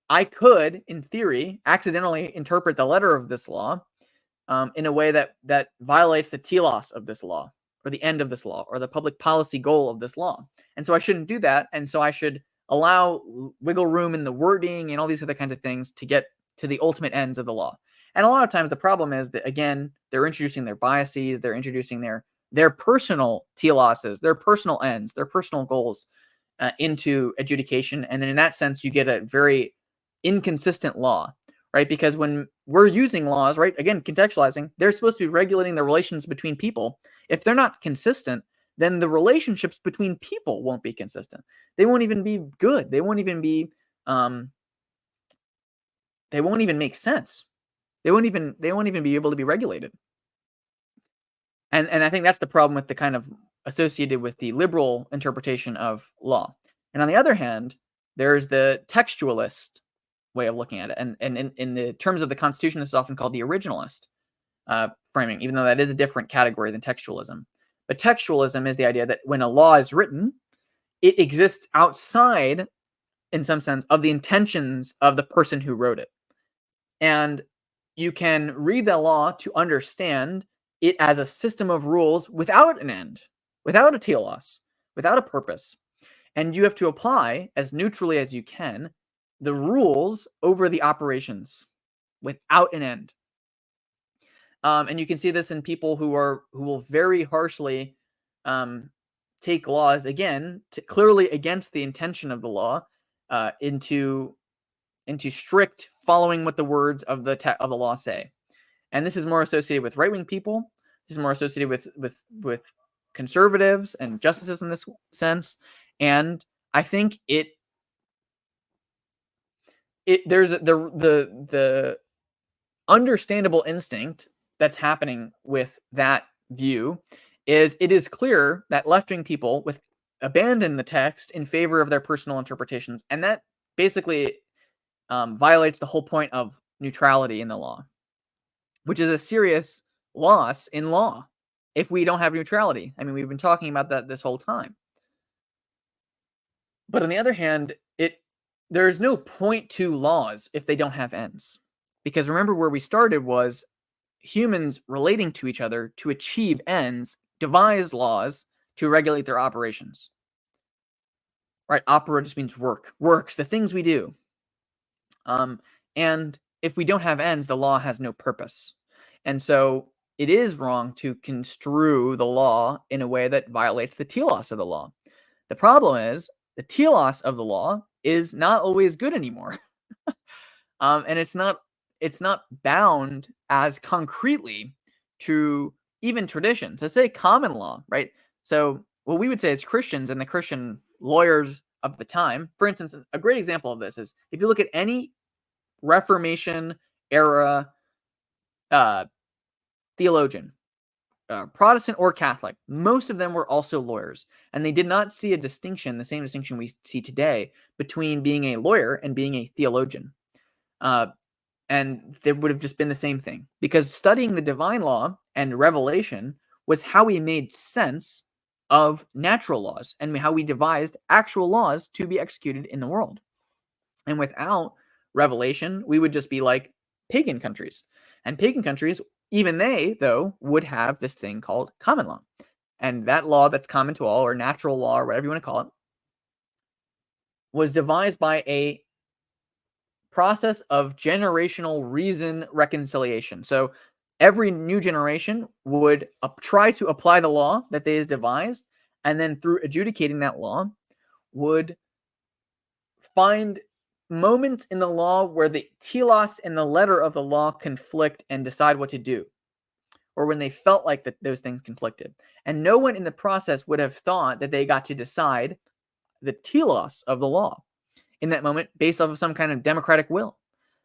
I could, in theory, accidentally interpret the letter of this law in a way that violates the telos of this law, or the end of this law, or the public policy goal of this law. And so I shouldn't do that. And so I should allow wiggle room in the wording and all these other kinds of things to get to the ultimate ends of the law. And a lot of times the problem is that, again, they're introducing their biases, they're introducing their personal teloses, their personal ends, their personal goals into adjudication. And then in that sense, you get a very inconsistent law, right? Because when we're using laws, right, again, contextualizing, they're supposed to be regulating the relations between people. If they're not consistent, then the relationships between people won't be consistent. They won't even be good. They won't even be, they won't even make sense. They won't even be able to be regulated. And I think that's the problem with the kind of associated with the liberal interpretation of law. And on the other hand, there's the textualist way of looking at it. And in the terms of the Constitution, this is often called the originalist framing, even though that is a different category than textualism. But textualism is the idea that when a law is written, it exists outside, in some sense, of the intentions of the person who wrote it. And you can read the law to understand it as a system of rules without an end, without a telos, without a purpose. And you have to apply, as neutrally as you can, the rules over the operations without an end. And you can see this in people who will very harshly take laws, again, clearly against the intention of the law, into strict following what the words of the law say. And this is more associated with right-wing people. This is more associated with conservatives and justices in this sense. And I think there's the understandable instinct that's happening with that view is it is clear that left-wing people abandon the text in favor of their personal interpretations, and that basically violates the whole point of neutrality in the law, which is a serious loss in law if we don't have neutrality. I mean, we've been talking about that this whole time. But on the other hand, there's no point to laws if they don't have ends. Because remember where we started was humans relating to each other to achieve ends, devised laws to regulate their operations. Right? Opera just means works, the things we do. And if we don't have ends, the law has no purpose. And so it is wrong to construe the law in a way that violates the telos of the law. The problem is the telos of the law is not always good anymore. And it's not bound as concretely to even tradition. So say common law, right? So what we would say as Christians and the Christian lawyers of the time, for instance, a great example of this is if you look at any Reformation era theologian, Protestant or Catholic, most of them were also lawyers, and they did not see a distinction, the same distinction we see today, between being a lawyer and being a theologian. And there would have just been the same thing, because studying the divine law and revelation was how we made sense of natural laws and how we devised actual laws to be executed in the world. And without revelation, we would just be like pagan countries. And pagan countries, even they, though, would have this thing called common law. And that law that's common to all, or natural law, or whatever you want to call it, was devised by a process of generational reason reconciliation. So every new generation would try to apply the law that they has devised, and then through adjudicating that law, would find moments in the law where the telos and the letter of the law conflict and decide what to do, or when they felt like that those things conflicted. And no one in the process would have thought that they got to decide the telos of the law in that moment based off of some kind of democratic will.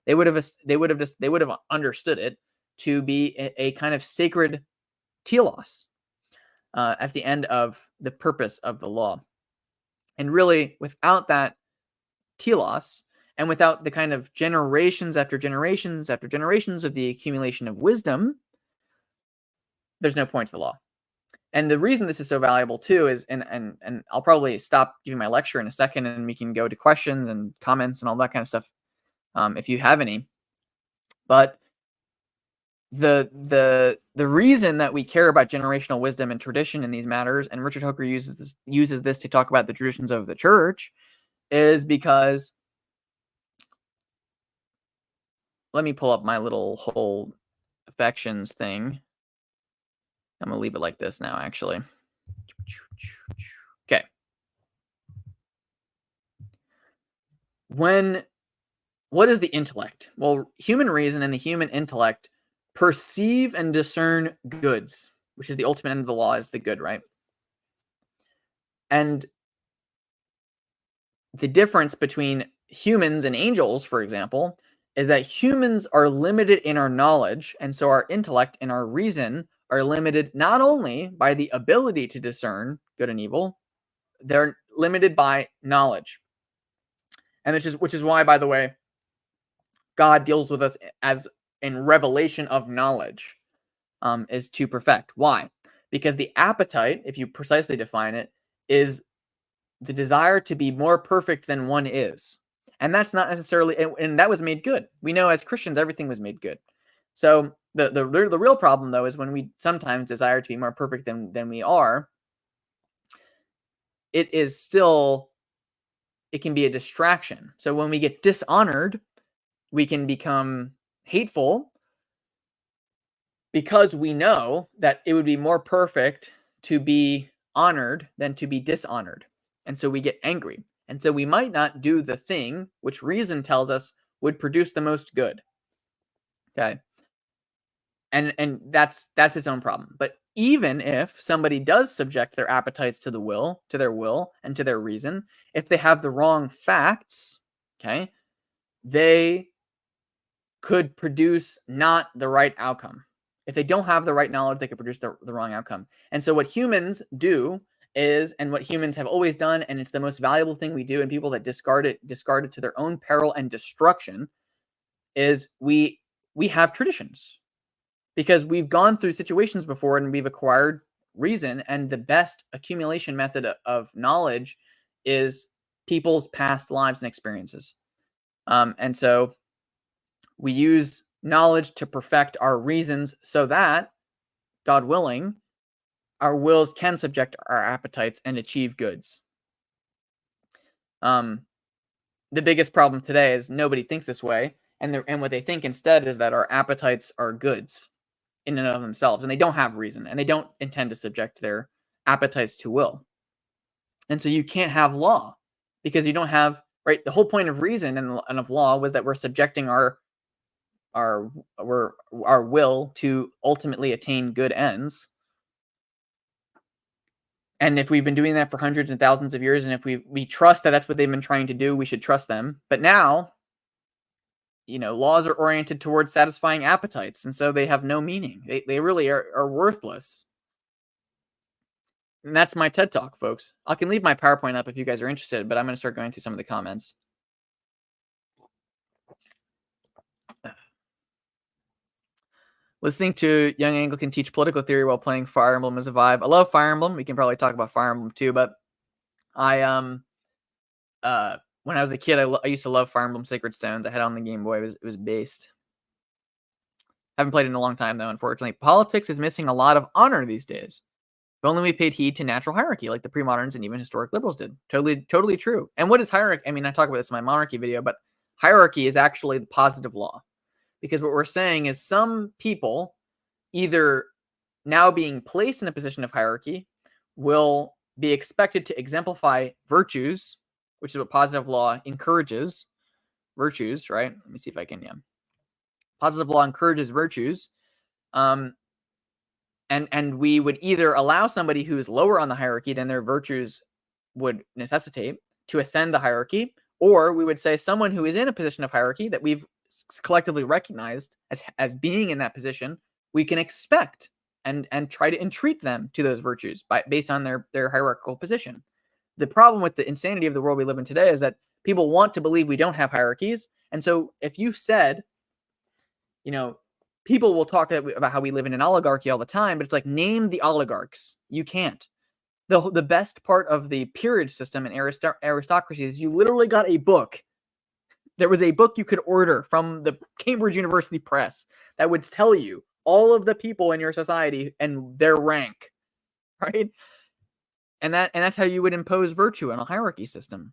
They would have understood it to be a kind of sacred telos at the end of the purpose of the law. And really, without that telos, and without the kind of generations after generations after generations of the accumulation of wisdom, there's no point to the law. And the reason this is so valuable too is, and I'll probably stop giving my lecture in a second, and we can go to questions and comments and all that kind of stuff if you have any. But the reason that we care about generational wisdom and tradition in these matters, and Richard Hooker uses this to talk about the traditions of the church, is because, let me pull up my little whole affections thing. I'm going to leave it like this now, actually. Okay. What is the intellect? Well, human reason and the human intellect perceive and discern goods, which is the ultimate end of the law, is the good, right? And the difference between humans and angels, for example, is that humans are limited in our knowledge, and so our intellect and our reason are limited not only by the ability to discern good and evil, they're limited by knowledge. And which is why, by the way, God deals with us as in revelation of knowledge, is to perfect. Why? Because the appetite, if you precisely define it, is the desire to be more perfect than one is. And that's not necessarily, and that was made good. We know as Christians, everything was made good. So the real problem, though, is when we sometimes desire to be more perfect than we are, it can be a distraction. So when we get dishonored, we can become hateful because we know that it would be more perfect to be honored than to be dishonored. And so we get angry. And so we might not do the thing which reason tells us would produce the most good. Okay. And that's its own problem. But even if somebody does subject their appetites to their will, and to their reason, if they have the wrong facts, okay, they could produce not the right outcome. If they don't have the right knowledge, they could produce the wrong outcome. And so what humans do is, and what humans have always done, and it's the most valuable thing we do, and people that discard it to their own peril and destruction, is we have traditions. Because we've gone through situations before and we've acquired reason, and the best accumulation method of knowledge is people's past lives and experiences. And so we use knowledge to perfect our reasons so that, God willing, our wills can subject our appetites and achieve goods. The biggest problem today is nobody thinks this way, and what they think instead is that our appetites are goods in and of themselves, and they don't have reason, and they don't intend to subject their appetites to will. And so you can't have law because you don't have, right? The whole point of reason and of law was that we're subjecting our will to ultimately attain good ends. And if we've been doing that for hundreds and thousands of years, and if we trust that that's what they've been trying to do, we should trust them. But now, laws are oriented towards satisfying appetites, and so they have no meaning. They really are worthless And that's my TED Talk, folks. I can leave my PowerPoint up if you guys are interested, but I'm going to start going through some of the comments. Listening to young Anglican teach political theory while playing Fire Emblem is a vibe. I love Fire Emblem. We can probably talk about Fire Emblem too, but I when I was a kid, I used to love Fire Emblem Sacred Stones. I had it on the Game Boy. It was based. Haven't played it in a long time though, unfortunately. Politics is missing a lot of honor these days. If only we paid heed to natural hierarchy like the pre-moderns and even historic liberals did. Totally true. And what is hierarchy? I mean, I talk about this in my monarchy video, but hierarchy is actually the positive law. Because what we're saying is some people, either now being placed in a position of hierarchy, will be expected to exemplify virtues, which is what positive law encourages. Virtues, right? Let me see if I can, Positive law encourages virtues. And we would either allow somebody who is lower on the hierarchy than their virtues would necessitate to ascend the hierarchy, or we would say someone who is in a position of hierarchy that we've collectively recognized as being in that position, we can expect and try to entreat them to those virtues based on their hierarchical position. The problem with the insanity of the world we live in today is that people want to believe we don't have hierarchies. And so if you said, people will talk about how we live in an oligarchy all the time, but it's like, name the oligarchs. You can't. The best part of the peerage system in aristocracy is you literally got a book. There was a book you could order from the Cambridge University Press that would tell you all of the people in your society and their rank, right? And that's how you would impose virtue in a hierarchy system.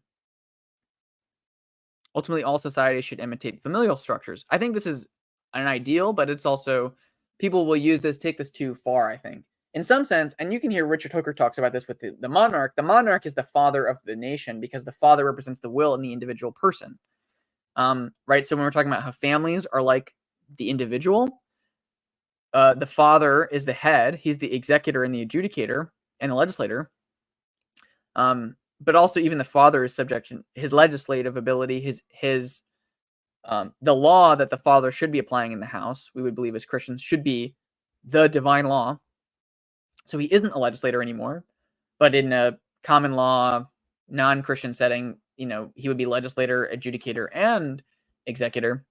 Ultimately, all societies should imitate familial structures. I think this is an ideal, but it's also, people will take this too far, I think. In some sense, and you can hear Richard Hooker talks about this with the monarch. The monarch is the father of the nation because the father represents the will in the individual person. Right? So when we're talking about how families are like the individual, the father is the head. He's the executor and the adjudicator and the legislator. But also even the father is subject to his legislative ability, his the law that the father should be applying in the house, we would believe as Christians, should be the divine law. So he isn't a legislator anymore, but in a common law, non-Christian setting, he would be legislator, adjudicator, and executor.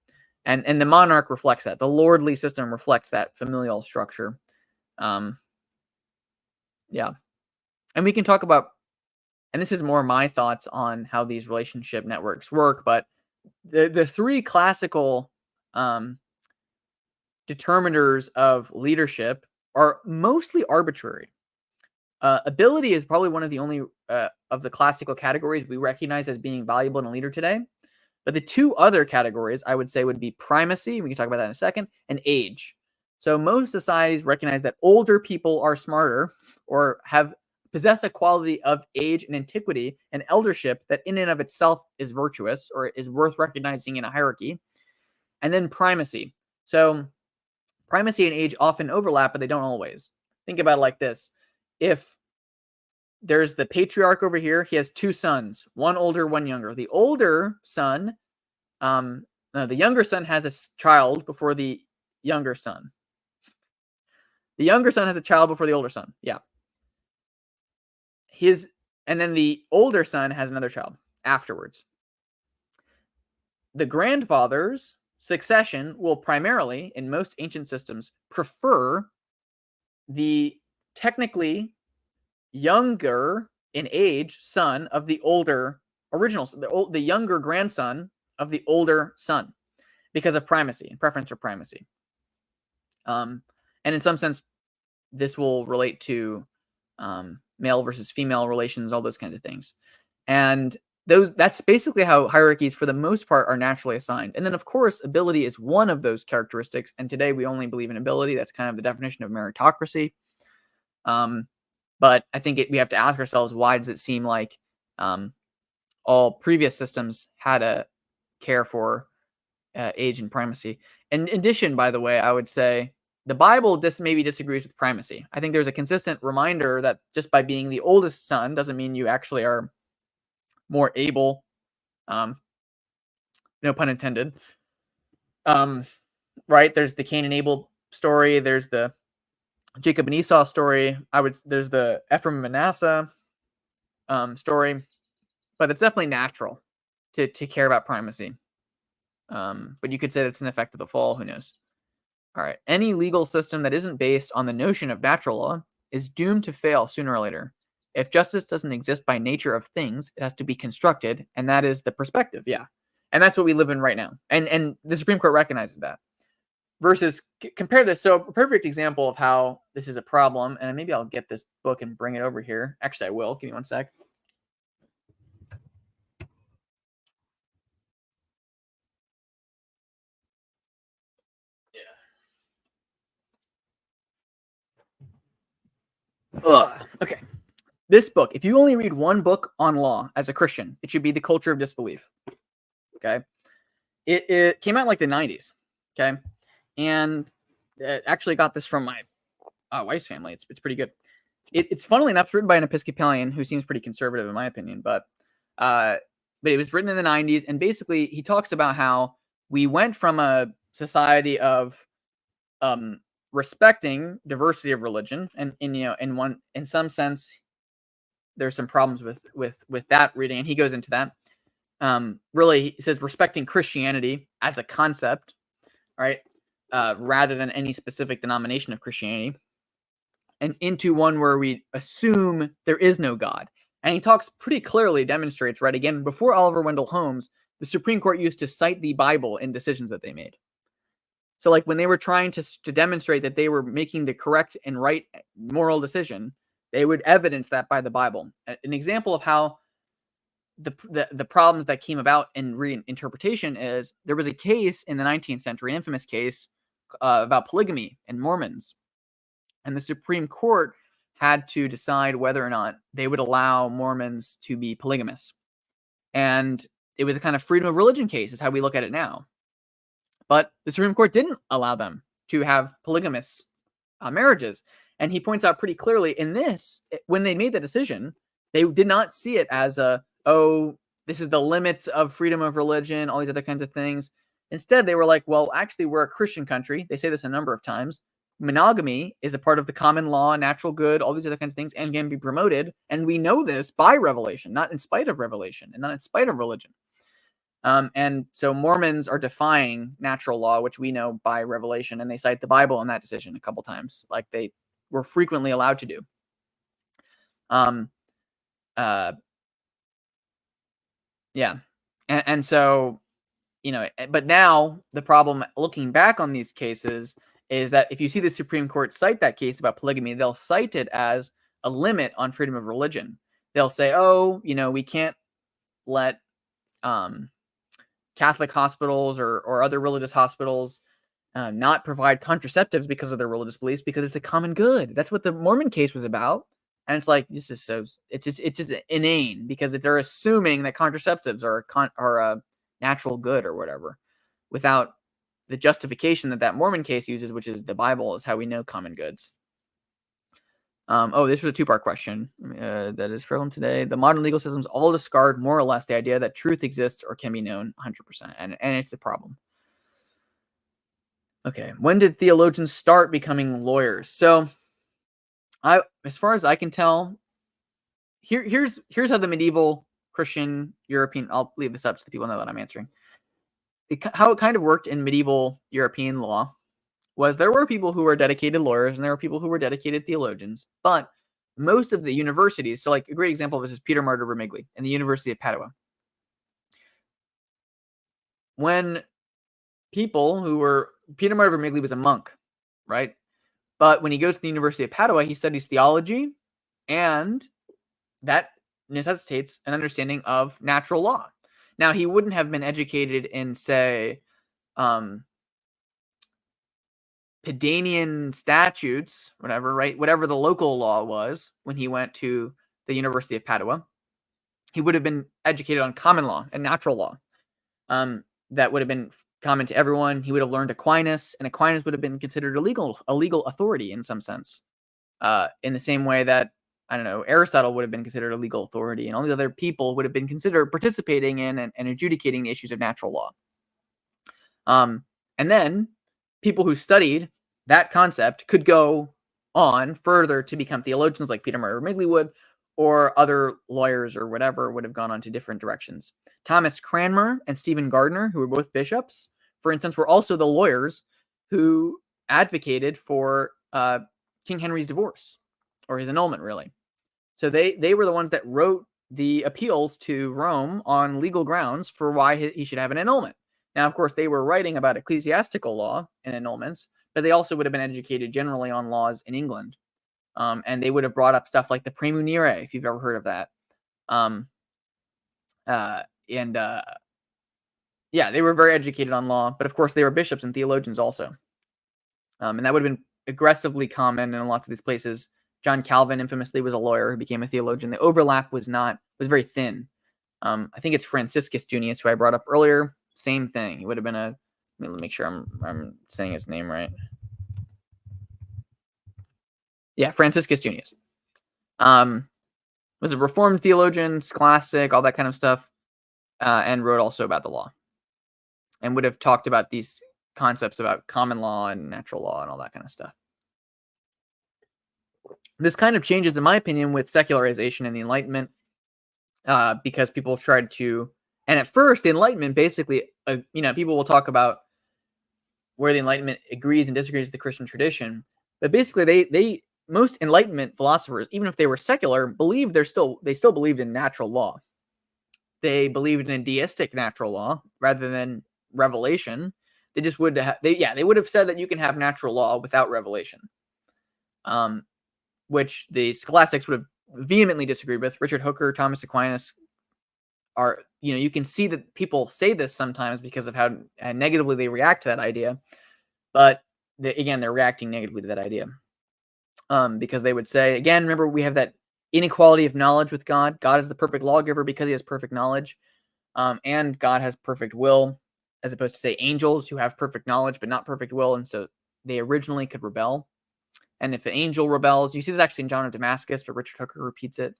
And the monarch reflects that. The lordly system reflects that familial structure. Yeah. And we can talk about, and this is more my thoughts on how these relationship networks work, but the three classical determiners of leadership are mostly arbitrary. Ability is probably one of the only of the classical categories we recognize as being valuable in a leader today. But the two other categories I would say would be primacy, we can talk about that in a second, and age. So most societies recognize that older people are smarter or possess a quality of age and antiquity and eldership that in and of itself is virtuous or is worth recognizing in a hierarchy. And then primacy. So primacy and age often overlap, but they don't always. Think about it like this. If there's the patriarch over here, he has two sons, one older, one younger. The older son, the younger son has a child before the younger son. The younger son has a child before the older son. Yeah. And then the older son has another child afterwards. The grandfather's succession will primarily, in most ancient systems, prefer the technically younger in age son of the older the younger grandson of the older son, because of primacy and preference for primacy. And in some sense, this will relate to male versus female relations, all those kinds of things. And that's basically how hierarchies, for the most part, are naturally assigned. And then, of course, ability is one of those characteristics. And today we only believe in ability. That's kind of the definition of meritocracy. But I think we have to ask ourselves, why does it seem like all previous systems had a care for age and primacy? And in addition, by the way, I would say the Bible maybe disagrees with primacy. I think there's a consistent reminder that just by being the oldest son doesn't mean you actually are more able. No pun intended. Right? There's the Cain and Abel story. There's the Jacob and Esau story. There's the Ephraim and Manasseh story, but it's definitely natural to care about primacy. But you could say that's an effect of the fall. Who knows? All right. Any legal system that isn't based on the notion of natural law is doomed to fail sooner or later. If justice doesn't exist by nature of things, it has to be constructed, and that is the perspective. Yeah, and that's what we live in right now. And the Supreme Court recognizes that. Versus compare this. So a perfect example of how this is a problem, and maybe I'll get this book and bring it over here. Actually, I will. Give me one sec. Ugh. Okay. This book, if you only read one book on law as a Christian, it should be The Culture of Disbelief. Okay. It came out in like the 90s. Okay. And it actually got this from my wife's family. It's pretty good. It's funnily enough written by an Episcopalian who seems pretty conservative in my opinion, but it was written in the 90s, and basically he talks about how we went from a society of respecting diversity of religion, and in some sense there's some problems with that reading, and he goes into that. Really, he says respecting Christianity as a concept, right, rather than any specific denomination of Christianity, and into one where we assume there is no God. And he talks pretty clearly, demonstrates, right, again, before Oliver Wendell Holmes, the Supreme Court used to cite the Bible in decisions that they made. So, like, when they were trying to demonstrate that they were making the correct and right moral decision, they would evidence that by the Bible. An example of how the problems that came about in reinterpretation is there was a case in the 19th century, an infamous case about polygamy and Mormons. And the Supreme Court had to decide whether or not they would allow Mormons to be polygamous. And it was a kind of freedom of religion case, is how we look at it now. But the Supreme Court didn't allow them to have polygamous marriages. And he points out pretty clearly in this, when they made the decision, they did not see it as this is the limits of freedom of religion, all these other kinds of things. Instead, they were like, well, actually, we're a Christian country. They say this a number of times. Monogamy is a part of the common law, natural good, all these other kinds of things, and can be promoted. And we know this by revelation, not in spite of revelation, and not in spite of religion. And so Mormons are defying natural law, which we know by revelation, and they cite the Bible in that decision a couple times, like they were frequently allowed to do. Yeah. And so, but now the problem looking back on these cases is that if you see the Supreme Court cite that case about polygamy, they'll cite it as a limit on freedom of religion. They'll say, we can't let Catholic hospitals or other religious hospitals not provide contraceptives because of their religious beliefs, because it's a common good. That's what the Mormon case was about. And it's like, this is it's just inane, because they're assuming that contraceptives are a natural good or whatever, without the justification that Mormon case uses, which is the Bible is how we know common goods. This was a two-part question that is prevalent today. The modern legal systems all discard more or less the idea that truth exists or can be known 100%, and it's a problem. Okay, when did theologians start becoming lawyers? So, as far as I can tell, here's how the medieval Christian European. I'll leave this up so the people know that I'm answering. How it kind of worked in medieval European law was there were people who were dedicated lawyers and there were people who were dedicated theologians, but most of the universities, so like a great example of this is Peter Martyr Vermigli in the University of Padua. When Peter Martyr Vermigli was a monk, right? But when he goes to the University of Padua, he studies theology, and that necessitates an understanding of natural law. Now, he wouldn't have been educated in, say, Pedanian statutes, whatever, right? Whatever the local law was when he went to the University of Padua. He would have been educated on common law and natural law. That would have been common to everyone. He would have learned Aquinas, and Aquinas would have been considered a legal authority in some sense. In the same way that, I don't know, Aristotle would have been considered a legal authority, and all these other people would have been considered participating in and adjudicating the issues of natural law. And then people who studied that concept could go on further to become theologians like Peter Murray Wrigley would, or other lawyers or whatever would have gone on to different directions. Thomas Cranmer and Stephen Gardiner, who were both bishops, for instance, were also the lawyers who advocated for King Henry's divorce, or his annulment, really. So they were the ones that wrote the appeals to Rome on legal grounds for why he should have an annulment. Now, of course, they were writing about ecclesiastical law and annulments, but they also would have been educated generally on laws in England. And they would have brought up stuff like the Praemunire, if you've ever heard of that. Yeah, they were very educated on law, but of course they were bishops and theologians also. And that would have been aggressively common in lots of these places. John Calvin infamously was a lawyer who became a theologian. The overlap was very thin. I think it's Franciscus Junius, who I brought up earlier. Same thing. He would have been let me make sure I'm saying his name right. Yeah, Franciscus Junius. Was a Reformed theologian, scholastic, all that kind of stuff, and wrote also about the law, and would have talked about these concepts about common law and natural law and all that kind of stuff. This kind of changes, in my opinion, with secularization and the Enlightenment, because people tried to, and at first, the Enlightenment basically, people will talk about where the Enlightenment agrees and disagrees with the Christian tradition, but basically, most Enlightenment philosophers, even if they were secular, they still believed in natural law. They believed in a deistic natural law rather than revelation. They just would have, they would have said that you can have natural law without revelation, which the scholastics would have vehemently disagreed with. Richard Hooker, Thomas Aquinas are, you can see that people say this sometimes because of how negatively they react to that idea, but they're reacting negatively to that idea, because they would say, again, remember, we have that inequality of knowledge with God. God is the perfect lawgiver because he has perfect knowledge, and God has perfect will, as opposed to, say, angels who have perfect knowledge but not perfect will, and so they originally could rebel. And if an angel rebels, you see this actually in John of Damascus, but Richard Hooker repeats it.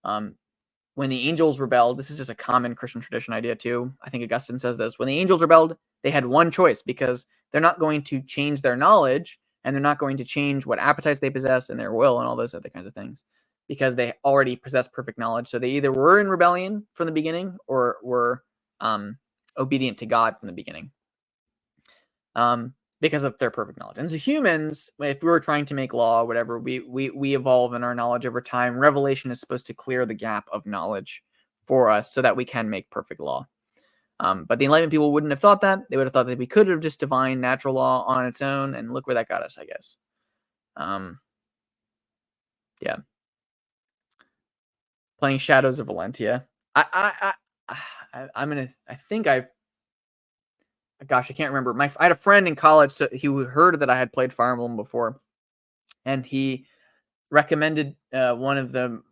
When the angels rebelled, this is just a common Christian tradition idea too. I think Augustine says this. When the angels rebelled, they had one choice, because they're not going to change their knowledge, and they're not going to change what appetites they possess and their will and all those other kinds of things, because they already possess perfect knowledge. So they either were in rebellion from the beginning or were obedient to God from the beginning, because of their perfect knowledge. And so humans, if we were trying to make law, whatever, we evolve in our knowledge over time. Revelation is supposed to clear the gap of knowledge for us so that we can make perfect law. But the Enlightenment people wouldn't have thought that. They would have thought that we could have just divined natural law on its own, and look where that got us, I guess. Yeah. Playing Shadows of Valentia. I can't remember. I had a friend in college, so he heard that I had played Fire Emblem before, and he recommended one of the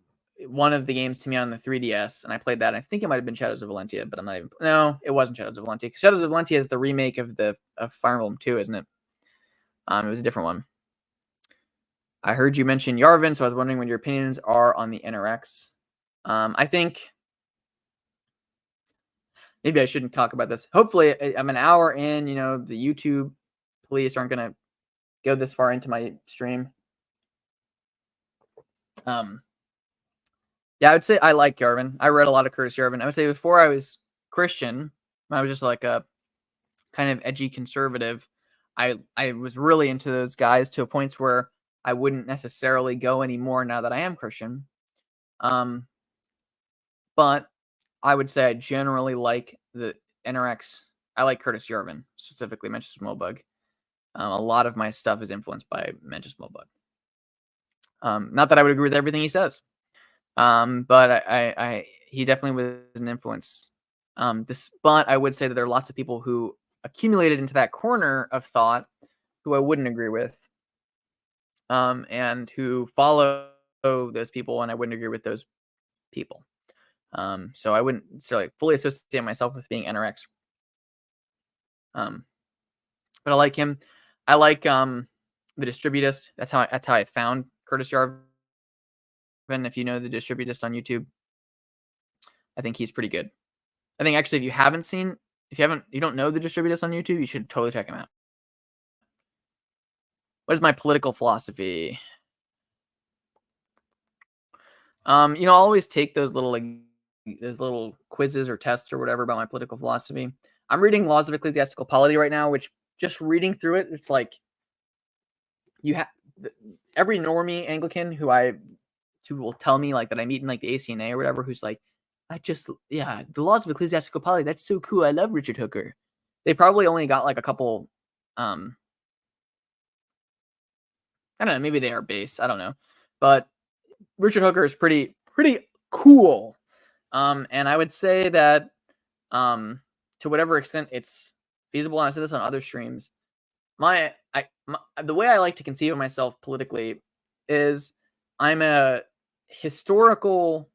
games to me on the 3DS, and I played that. I think it might have been Shadows of Valentia, but no, it wasn't Shadows of Valentia. Shadows of Valentia is the remake of Fire Emblem 2, isn't it? It was a different one. I heard you mention Yarvin, so I was wondering what your opinions are on the NRX. I think maybe I shouldn't talk about this. Hopefully, I'm an hour in. The YouTube police aren't going to go this far into my stream. Yeah, I would say I like Yarvin. I read a lot of Curtis Yarvin. I would say before I was Christian, I was just like a kind of edgy conservative. I was really into those guys to a point where I wouldn't necessarily go anymore now that I am Christian. But I would say I generally like the NRX. I like Curtis Yarvin, specifically Mencius Moldbug. A lot of my stuff is influenced by Mencius Moldbug. Not that I would agree with everything he says, but he definitely was an influence. But I would say that there are lots of people who accumulated into that corner of thought who I wouldn't agree with, and who follow those people, and I wouldn't agree with those people. So I wouldn't necessarily fully associate myself with being NRX. But I like him. I like the Distributist. That's how I found Curtis Yarvin. If you know the Distributist on YouTube, I think he's pretty good. I think actually, if you don't know the Distributist on YouTube, you should totally check him out. What is my political philosophy? I'll always take those little like those little quizzes or tests or whatever about my political philosophy. I'm reading Laws of Ecclesiastical Polity right now, which just reading through it, it's like you have every normie Anglican who will tell me like that I meet in like the ACNA or whatever, who's like, yeah, the Laws of Ecclesiastical Polity, that's so cool. I love Richard Hooker. They probably only got like a couple, I don't know, maybe they are base, I don't know, but Richard Hooker is pretty cool. And I would say that to whatever extent it's feasible, and I said this on other streams, the way I like to conceive of myself politically is I'm a historical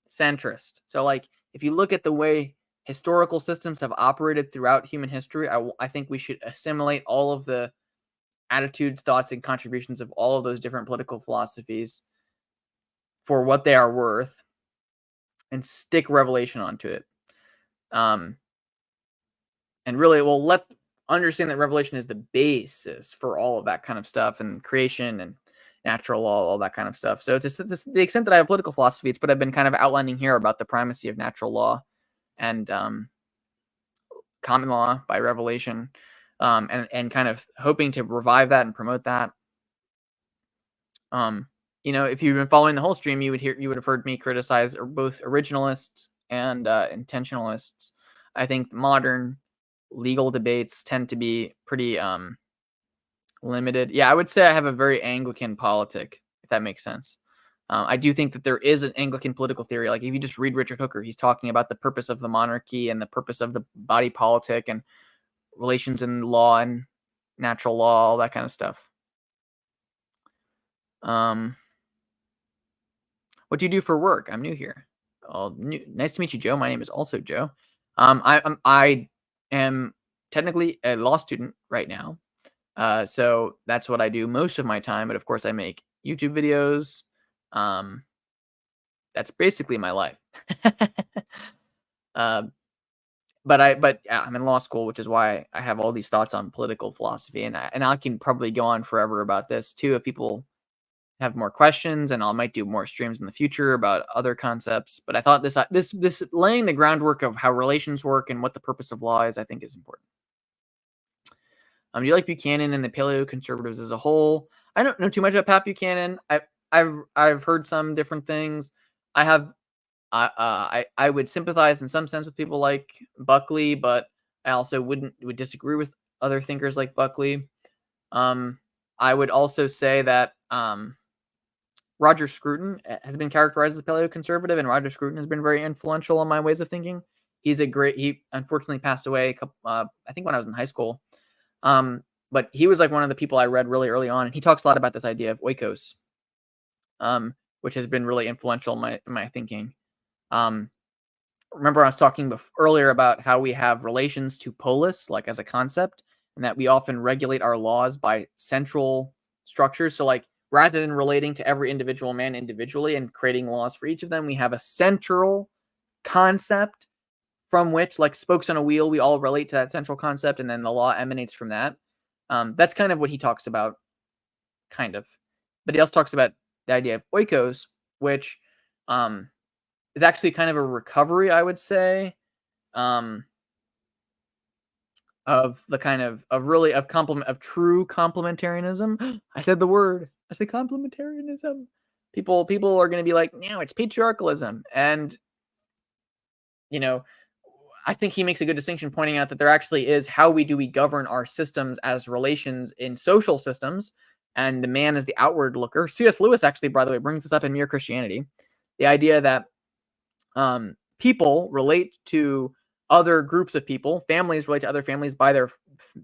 centrist. So like if you look at the way historical systems have operated throughout human history, I think we should assimilate all of the attitudes, thoughts, and contributions of all of those different political philosophies for what they are worth and stick revelation onto it. And really, we'll understand that revelation is the basis for all of that kind of stuff, and creation and natural law, all that kind of stuff. So to the extent that I have political philosophy, it's what I've been kind of outlining here about the primacy of natural law and common law by revelation, and kind of hoping to revive that and promote that. If you've been following the whole stream, you would have heard me criticize both originalists and intentionalists. I think modern legal debates tend to be pretty limited. Yeah, I would say I have a very Anglican politic, if that makes sense. I do think that there is an Anglican political theory. Like if you just read Richard Hooker, he's talking about the purpose of the monarchy and the purpose of the body politic and relations in law and natural law, all that kind of stuff. What do you do for work? I'm new here. Nice to meet you, Joe. My name is also Joe. I am technically a law student right now. So that's what I do most of my time. But of course, I make YouTube videos. That's basically my life. But yeah, I'm in law school, which is why I have all these thoughts on political philosophy, and I can probably go on forever about this too if people have more questions, and I might do more streams in the future about other concepts. But I thought this laying the groundwork of how relations work and what the purpose of law is, I think, is important. Do you like Buchanan and the paleoconservatives as a whole? I don't know too much about Pat Buchanan. I've heard some different things. I would sympathize in some sense with people like Buckley, but I also would disagree with other thinkers like Buckley. I would also say that Roger Scruton has been characterized as a paleoconservative, and Roger Scruton has been very influential on my ways of thinking. He unfortunately passed away I think when I was in high school. But he was like one of the people I read really early on, and he talks a lot about this idea of oikos, which has been really influential in my thinking. Remember I was talking earlier about how we have relations to polis, like as a concept, and that we often regulate our laws by central structures. So like rather than relating to every individual man individually and creating laws for each of them, we have a central concept from which, like spokes on a wheel, we all relate to that central concept, and then the law emanates from that. That's kind of what he talks about, kind of. But he also talks about the idea of oikos, which is actually kind of a recovery, I would say, of the kind of true complementarianism. I said the word. I said complementarianism. People are going to be like, no, it's patriarchalism, and I think he makes a good distinction pointing out that there actually is how we govern our systems as relations in social systems, and the man is the outward looker. C.S. Lewis actually, by the way, brings this up in Mere Christianity, the idea that people relate to other groups of people, families relate to other families by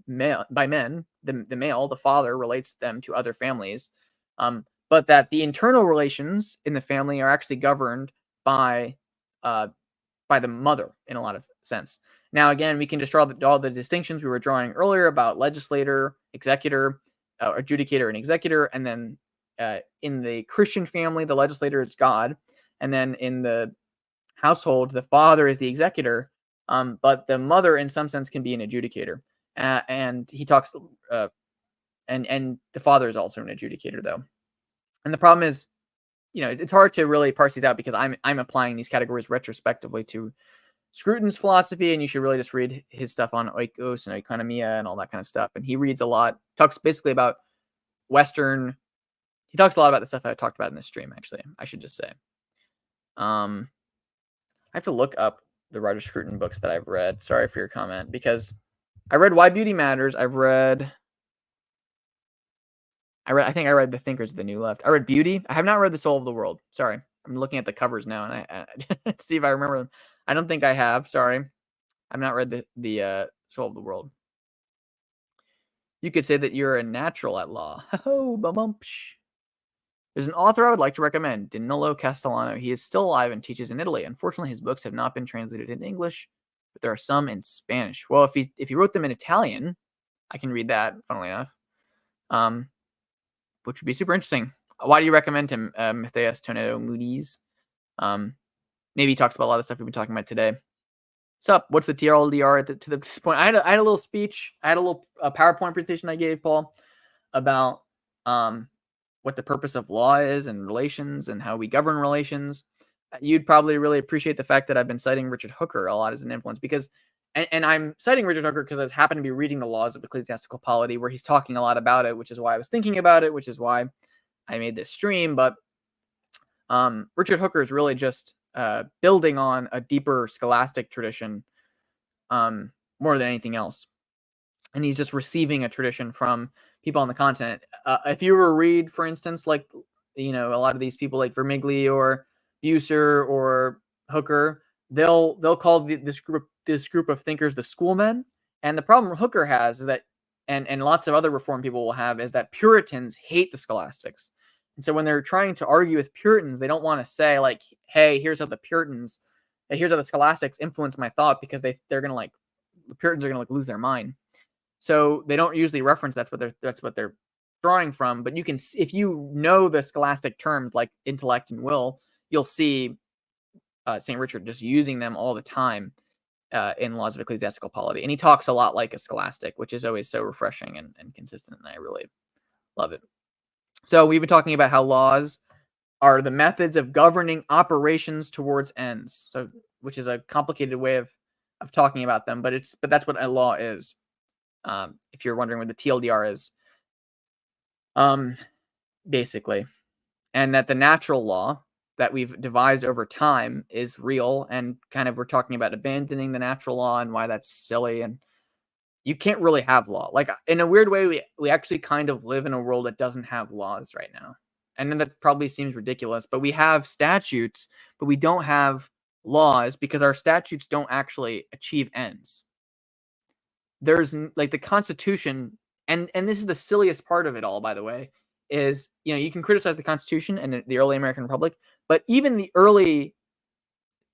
men. The male, the father, relates them to other families, but that the internal relations in the family are actually governed by the mother in a lot of sense. Now, again, we can just draw all the distinctions we were drawing earlier about legislator, executor, adjudicator, and executor, and then in the Christian family, the legislator is God, and then in the household, the father is the executor, but the mother, in some sense, can be an adjudicator. And he talks, and the father is also an adjudicator, though. And the problem is, it's hard to really parse these out because I'm applying these categories retrospectively to Scruton's philosophy, and you should really just read his stuff on oikos and oikonomia and all that kind of stuff. And he reads a lot, talks basically about Western. He talks a lot about the stuff I talked about in this stream. Actually, I should just say. I have to look up the Roger Scruton books that I've read. Sorry for your comment, because I read Why Beauty Matters. I think I read The Thinkers of the New Left. I read Beauty. I have not read The Soul of the World. Sorry. I'm looking at the covers now, and I see if I remember them. I don't think I have. Sorry. I've not read the Soul of the World. You could say that you're a natural at law. Ho, ba-bumpsh. There's an author I would like to recommend, Danilo Castellano. He is still alive and teaches in Italy. Unfortunately, his books have not been translated into English, but there are some in Spanish. Well, if he wrote them in Italian, I can read that, funnily enough. Which would be super interesting. Why do you recommend him, Matthias Tonedo Moody's? Maybe he talks about a lot of stuff we've been talking about today. Sup? What's the TLDR to this point? I had a little speech. I had a little PowerPoint presentation I gave Paul about what the purpose of law is and relations and how we govern relations. You'd probably really appreciate the fact that I've been citing Richard Hooker a lot as an influence because, and I'm citing Richard Hooker because I happen to be reading the Laws of Ecclesiastical Polity where he's talking a lot about it, which is why I was thinking about it, which is why I made this stream. But Richard Hooker is really just building on a deeper scholastic tradition more than anything else. And he's just receiving a tradition from people on the continent. If you were to read, for instance, like, a lot of these people like Vermigli or Bucer or Hooker, they'll call this group of thinkers the schoolmen. And the problem Hooker has is that, and lots of other Reformed people will have, is that Puritans hate the scholastics. And so when they're trying to argue with Puritans, they don't want to say like, hey, here's how the scholastics influence my thought, because the Puritans are going to lose their mind. So they don't usually reference that's what they're drawing from. But you can, if you know the scholastic terms like intellect and will, you'll see St. Richard just using them all the time in Laws of Ecclesiastical Polity. And he talks a lot like a scholastic, which is always so refreshing and consistent. And I really love it. So we've been talking about how laws are the methods of governing operations towards ends. So, which is a complicated way of talking about them, but that's what a law is. If you're wondering what the TLDR is, basically, and that the natural law that we've devised over time is real, and kind of we're talking about abandoning the natural law and why that's silly, and you can't really have law. Like, in a weird way, we actually kind of live in a world that doesn't have laws right now. And then that probably seems ridiculous, but we have statutes, but we don't have laws because our statutes don't actually achieve ends. There's like the Constitution, and this is the silliest part of it all, by the way, is, you can criticize the Constitution and the early American Republic, but even the early,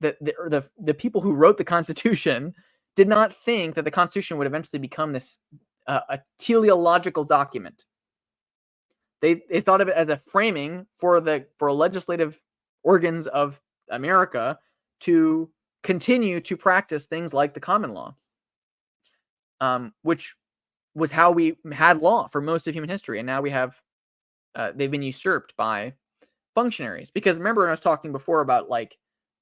the people who wrote the Constitution did not think that the Constitution would eventually become this a teleological document. They thought of it as a framing for legislative organs of America to continue to practice things like the common law, which was how we had law for most of human history. And now we have, they've been usurped by functionaries. Because remember, when I was talking before about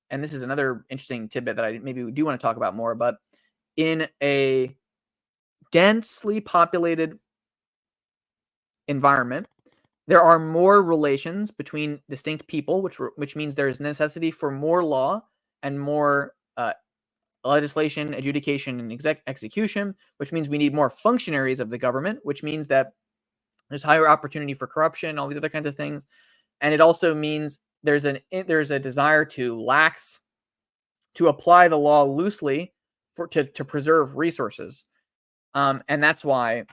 and this is another interesting tidbit that I maybe do want to talk about more, but in a densely populated environment, there are more relations between distinct people, which means there is necessity for more law and more legislation, adjudication, and execution, which means we need more functionaries of the government, which means that there's higher opportunity for corruption, all these other kinds of things. And it also means there's a desire to apply the law loosely to preserve resources. And that's why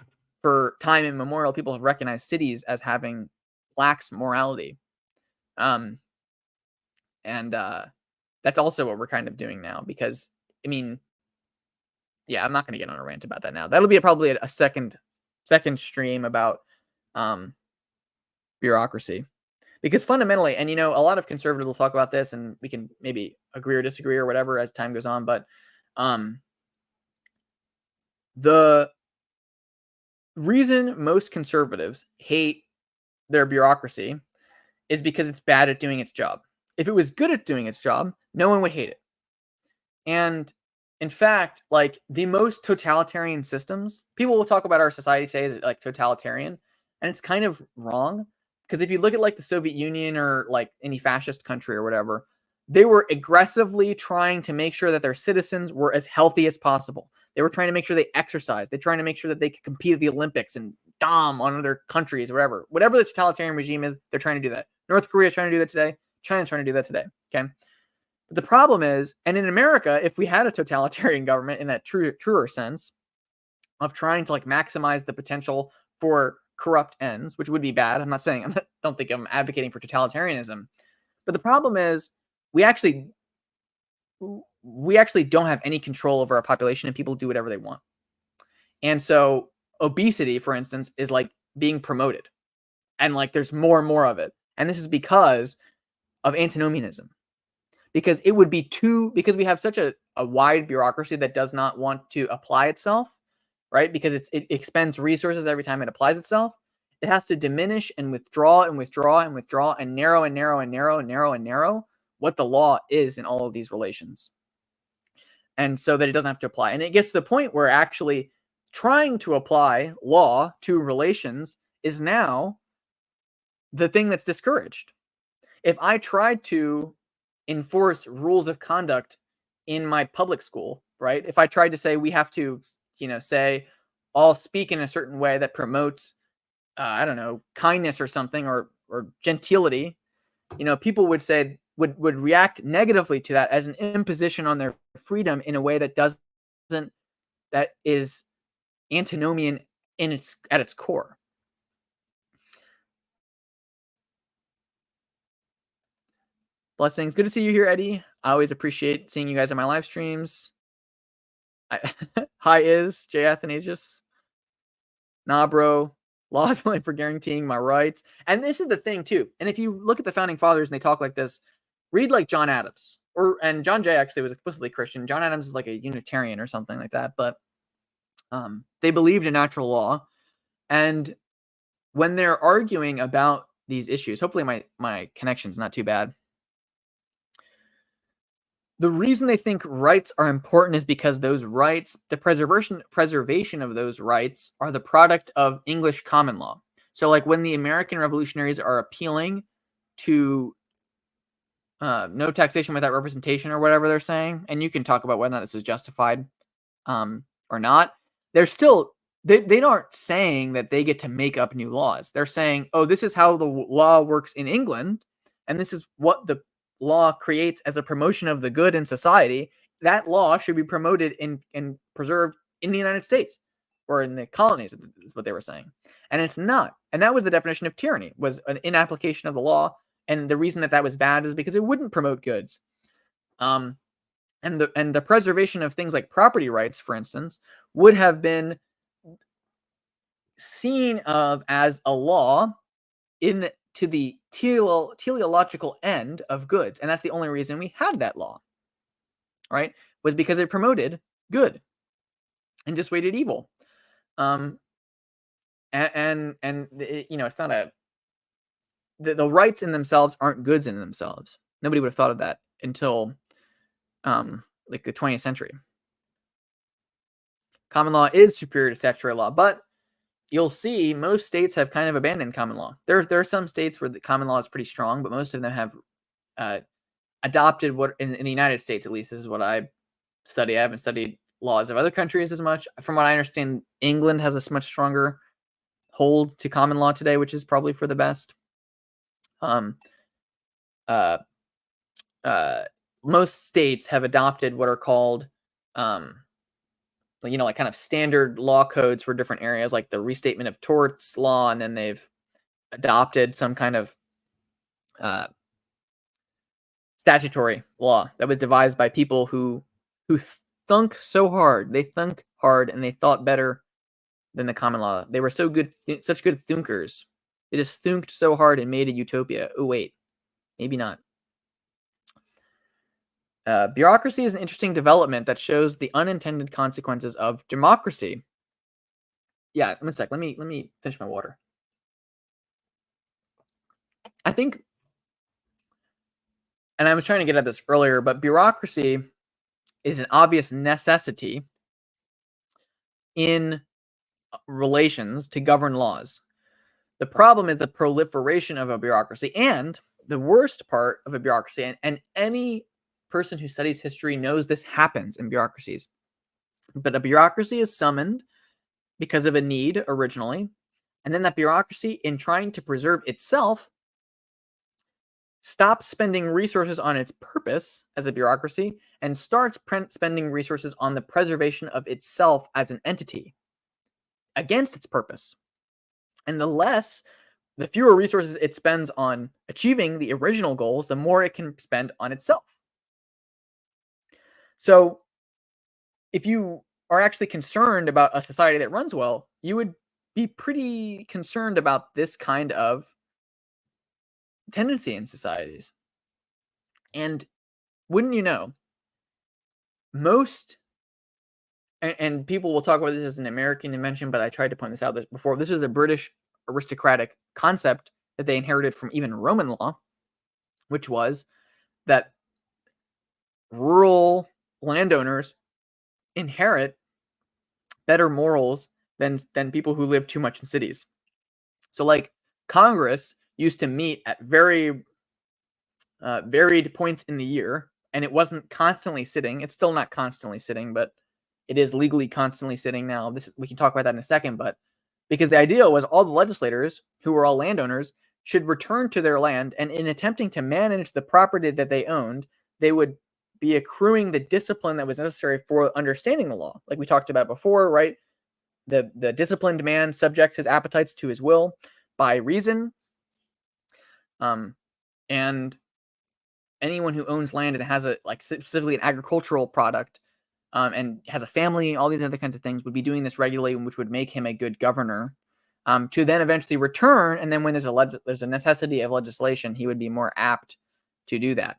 for time immemorial, people have recognized cities as having lax morality. And that's also what we're kind of doing now, because, I'm not going to get on a rant about that now. That'll be probably a second stream about bureaucracy. Because fundamentally, and a lot of conservatives will talk about this, and we can maybe agree or disagree or whatever as time goes on, but the reason most conservatives hate their bureaucracy is because it's bad at doing its job. If it was good at doing its job, no one would hate it. And in fact, like the most totalitarian systems, people will talk about our society today as like totalitarian, and it's kind of wrong because if you look at like the Soviet Union or like any fascist country or whatever, they were aggressively trying to make sure that their citizens were as healthy as possible. They were trying to make sure they exercised. They're trying to make sure that they could compete at the Olympics and dom on other countries, whatever. Whatever the totalitarian regime is, they're trying to do that. North Korea is trying to do that today. China's trying to do that today. Okay. But the problem is, and in America, if we had a totalitarian government in that truer sense of trying to like maximize the potential for corrupt ends, which would be bad. I'm not saying don't think I'm advocating for totalitarianism, but the problem is we actually don't have any control over our population, and people do whatever they want. And so obesity, for instance, is like being promoted, and like there's more and more of it, and this is because of antinomianism. Because it would be because we have such a wide bureaucracy that does not want to apply itself, right? Because it expends resources every time it applies itself. It has to diminish and withdraw and withdraw and withdraw and narrow and narrow and narrow and narrow and narrow what the law is in all of these relations. And so that it doesn't have to apply. And it gets to the point where actually trying to apply law to relations is now the thing that's discouraged. If I tried to enforce rules of conduct in my public school, right? If I tried to say we have to, say all speak in a certain way that promotes, I don't know, kindness or something or gentility, people would say would react negatively to that as an imposition on their freedom in a way that is antinomian at its core. Blessings. Good to see you here, Eddie. I always appreciate seeing you guys on my live streams. Hi, J. Athanasius. Nah, bro. Law is only for guaranteeing my rights. And this is the thing, too. And if you look at the founding fathers and they talk like this, read like John Adams. And John Jay actually was explicitly Christian. John Adams is like a Unitarian or something like that. But they believed in natural law. And when they're arguing about these issues, hopefully my connection's not too bad. The reason they think rights are important is because those rights, the preservation of those rights, are the product of English common law. So like when the American revolutionaries are appealing to no taxation without representation or whatever they're saying, and you can talk about whether or not this is justified or not, they're still, they aren't saying that they get to make up new laws. They're saying, oh, this is how the law works in England, and this is what the law creates as a promotion of the good in society. That law should be promoted and preserved in the United States or in the colonies, is what they were saying. And it's not. And that was the definition of tyranny, was an inapplication of the law. And the reason that was bad was because it wouldn't promote goods. And the preservation of things like property rights, for instance, would have been seen of as a law to the teleological end of goods. And that's the only reason we had that law, right? Was because it promoted good and dissuaded evil. And it's not the rights in themselves aren't goods in themselves. Nobody would have thought of that until like the 20th century. Common law is superior to statutory law, but you'll see most states have kind of abandoned common law. There are some states where the common law is pretty strong, but most of them have adopted what in the United States, at least, this is what I study. I haven't studied laws of other countries as much. From what I understand, England has a much stronger hold to common law today, which is probably for the best. Most states have adopted what are called like kind of standard law codes for different areas, like the restatement of torts law, and then they've adopted some kind of statutory law that was devised by people who thunk so hard. They thunk hard and they thought better than the common law. They were so good, such good thinkers. They just thunked so hard and made a utopia. Oh wait, maybe not. Bureaucracy is an interesting development that shows the unintended consequences of democracy. Yeah, one sec. Let me finish my water. I think and I was trying to get at this earlier, but bureaucracy is an obvious necessity in relations to govern laws. The problem is the proliferation of a bureaucracy, and the worst part of a bureaucracy, and any person who studies history knows this happens in bureaucracies. But a bureaucracy is summoned because of a need originally, and then that bureaucracy, in trying to preserve itself, stops spending resources on its purpose as a bureaucracy and starts spending resources on the preservation of itself as an entity against its purpose. And the fewer resources it spends on achieving the original goals, the more it can spend on itself. So if you are actually concerned about a society that runs well, you would be pretty concerned about this kind of tendency in societies. And wouldn't you know, most and people will talk about this as an American invention, but I tried to point this out before. This is a British aristocratic concept that they inherited from even Roman law, which was that rural landowners inherit better morals than people who live too much in cities. So, like, Congress used to meet at very varied points in the year, and it wasn't constantly sitting. It's still not constantly sitting, but it is legally constantly sitting now. We can talk about that in a second, but because the idea was all the legislators, who were all landowners, should return to their land, and in attempting to manage the property that they owned, they would be accruing the discipline that was necessary for understanding the law, like we talked about before, right? The disciplined man subjects his appetites to his will by reason, and anyone who owns land and has specifically an agricultural product, and has a family, all these other kinds of things, would be doing this regularly, which would make him a good governor, to then eventually return. And then when there's a necessity of legislation, he would be more apt to do that.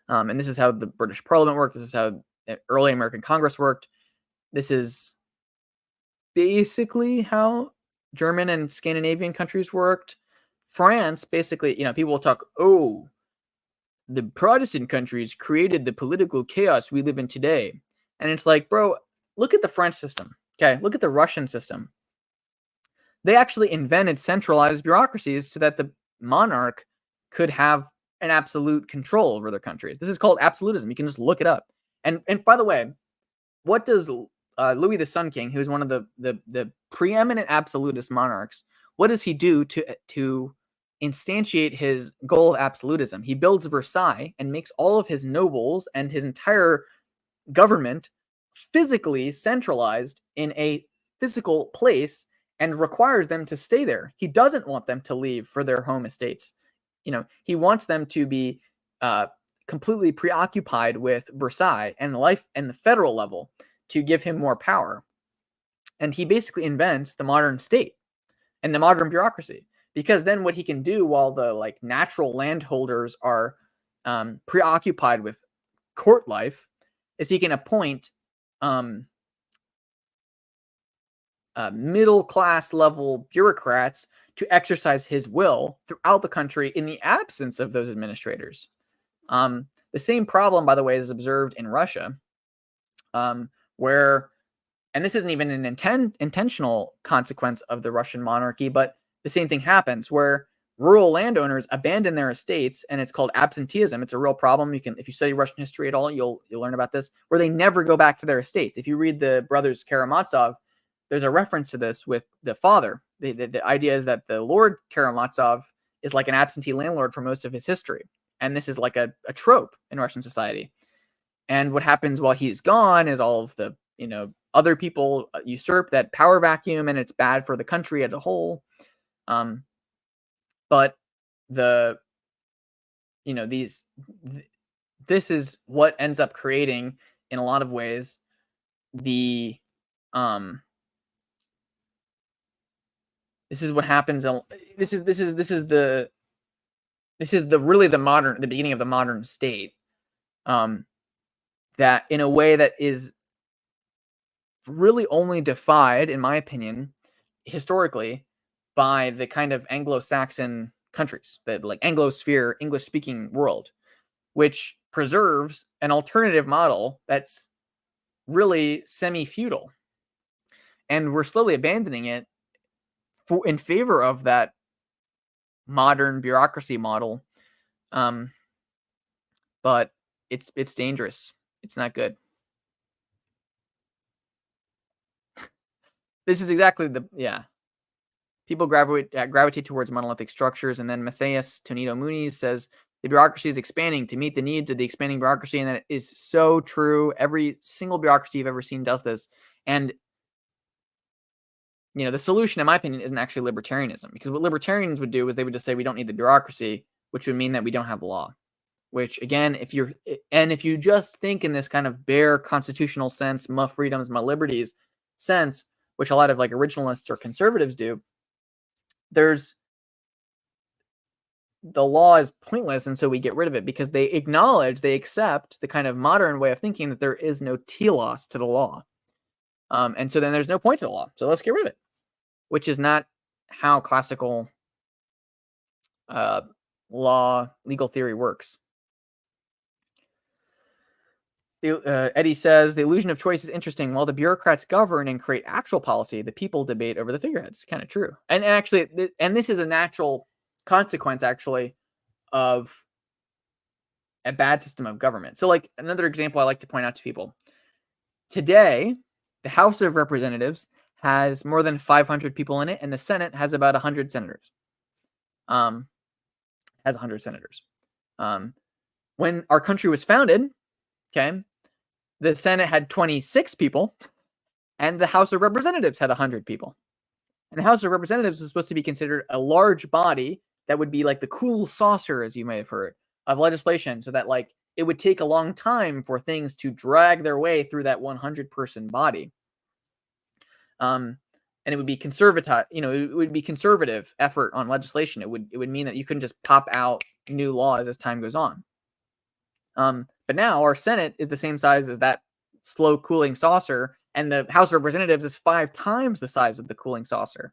And this is how the British Parliament worked. This is how early American Congress worked. This is basically how German and Scandinavian countries worked. France, basically, people will talk, oh, the Protestant countries created the political chaos we live in today. And it's like, bro, look at the French system. Okay, look at the Russian system. They actually invented centralized bureaucracies so that the monarch could have an absolute control over their countries. This is called absolutism. You can just look it up. And by the way, what does Louis the Sun King, who's one of the preeminent absolutist monarchs, what does he do to instantiate his goal of absolutism? He builds Versailles and makes all of his nobles and his entire government physically centralized in a physical place and requires them to stay there. He doesn't want them to leave for their home estates. He wants them to be completely preoccupied with Versailles and life and the federal level to give him more power. And he basically invents the modern state and the modern bureaucracy, because then what he can do while the natural landholders are preoccupied with court life is he can appoint middle class level bureaucrats to exercise his will throughout the country in the absence of those administrators. The same problem, by the way, is observed in Russia, where, and this isn't even an intentional consequence of the Russian monarchy, but the same thing happens where rural landowners abandon their estates, and it's called absenteeism. It's a real problem. If you study Russian history at all, you'll learn about this, where they never go back to their estates. If you read the brothers Karamazov, there's a reference to this with the father. The idea is that the Lord Karamazov is like an absentee landlord for most of his history. And this is like a trope in Russian society. And what happens while he's gone is all of the, other people usurp that power vacuum, and it's bad for the country as a whole. But this is what ends up creating, in a lot of ways, this is what happens. This is the beginning of the modern state. That in a way that is really only defied, in my opinion, historically, by the kind of Anglo-Saxon countries, the Anglosphere, English-speaking world. which preserves an alternative model that's really semi-feudal. And we're slowly abandoning it in favor of that modern bureaucracy model. But it's dangerous. It's not good. This is exactly people gravitate towards monolithic structures, and then Matthias Tonito Muniz says the bureaucracy is expanding to meet the needs of the expanding bureaucracy, and that is so true. Every single bureaucracy you've ever seen does this, and the solution, in my opinion, isn't actually libertarianism, because what libertarians would do is they would just say we don't need the bureaucracy, which would mean that we don't have law. Which, again, if you just think in this kind of bare constitutional sense, my freedoms, my liberties sense, which a lot of originalists or conservatives do, the law is pointless, and so we get rid of it because they accept the kind of modern way of thinking that there is no telos to the law. And so then there's no point to the law. So let's get rid of it, which is not how classical legal theory works. Eddie says, the illusion of choice is interesting. While the bureaucrats govern and create actual policy, the people debate over the figureheads. Kind of true. And actually, this is a natural consequence, actually, of a bad system of government. So, another example I like to point out to people. Today, the House of Representatives has more than 500 people in it, and the Senate has about 100 senators. Has 100 senators. When our country was founded, the Senate had 26 people, and the House of Representatives had 100 people. And the House of Representatives was supposed to be considered a large body that would be like the cool saucer, as you may have heard, of legislation, so that it would take a long time for things to drag their way through that 100-person body. And it would be conservative, it would be conservative effort on legislation. It would mean that you couldn't just pop out new laws as time goes on. But now our Senate is the same size as that slow cooling saucer, and the House of Representatives is 5 times the size of the cooling saucer.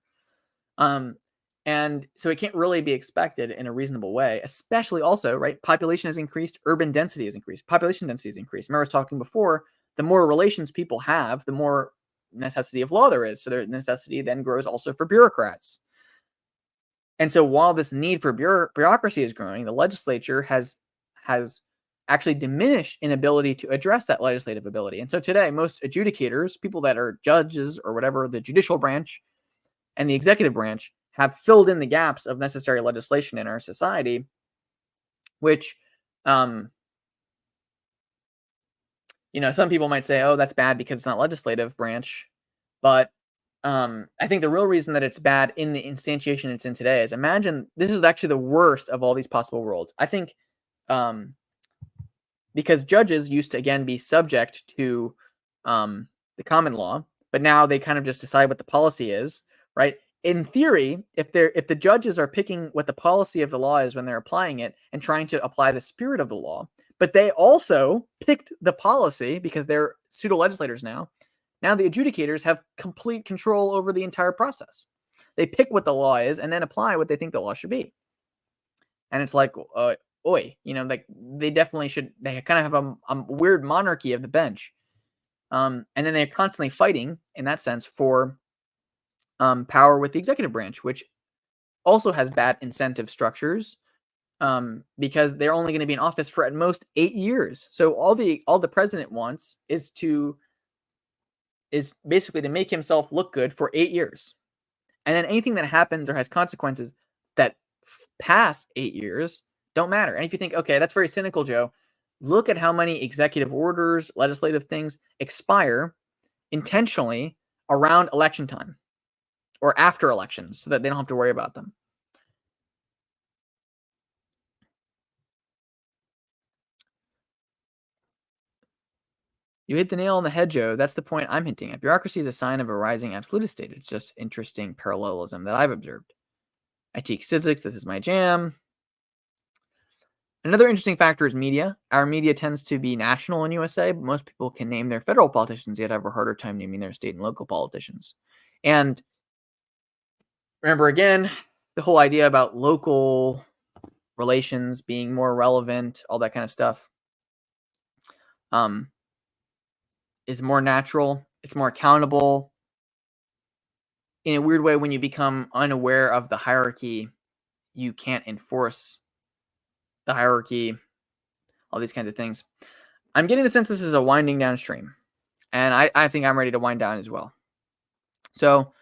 And so it can't really be expected in a reasonable way, especially also, right? Population has increased, urban density has increased, population density has increased. Remember I was talking before, the more relations people have, the more necessity of law there is. So their necessity then grows also for bureaucrats. And so while this need for bureaucracy is growing, the legislature has actually diminished in ability to address that legislative ability. And so today, most adjudicators, people that are judges or whatever, the judicial branch and the executive branch, have filled in the gaps of necessary legislation in our society, which, some people might say, oh, that's bad because it's not legislative branch. But I think the real reason that it's bad in the instantiation it's in today is, imagine this is actually the worst of all these possible worlds. I think because judges used to, again, be subject to the common law, but now they kind of just decide what the policy is, right? In theory, if the judges are picking what the policy of the law is when they're applying it and trying to apply the spirit of the law, but they also picked the policy because they're pseudo legislators now the adjudicators have complete control over the entire process. They pick what the law is and then apply what they think the law should be. And it's like, they definitely should. They kind of have a weird monarchy of the bench, and then they're constantly fighting in that sense for power with the executive branch, which also has bad incentive structures, because they're only going to be in office for at most 8 years. So all the president wants is basically to make himself look good for 8 years, and then anything that happens or has consequences that pass 8 years don't matter. And if you think, okay, that's very cynical, Joe, look at how many executive orders, legislative things expire intentionally around election time or after elections so that they don't have to worry about them. You hit the nail on the head, Joe. That's the point I'm hinting at. Bureaucracy is a sign of a rising absolutist state. It's just interesting parallelism that I've observed. I teach physics. This is my jam. Another interesting factor is media. Our media tends to be national in USA, but most people can name their federal politicians, yet have a harder time naming their state and local politicians. And remember, again, the whole idea about local relations being more relevant, all that kind of stuff, is more natural. It's more accountable. In a weird way, when you become unaware of the hierarchy, you can't enforce the hierarchy, all these kinds of things. I'm getting the sense this is a winding down stream, and I think I'm ready to wind down as well. So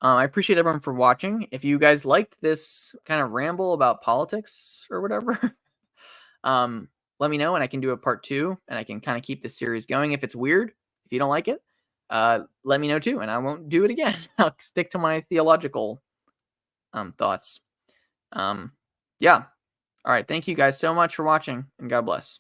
I appreciate everyone for watching. If you guys liked this kind of ramble about politics or whatever, let me know, and I can do a part 2, and I can kind of keep this series going. If it's weird, if you don't like it, let me know too, and I won't do it again. I'll stick to my theological thoughts. Yeah. All right. Thank you guys so much for watching, and God bless.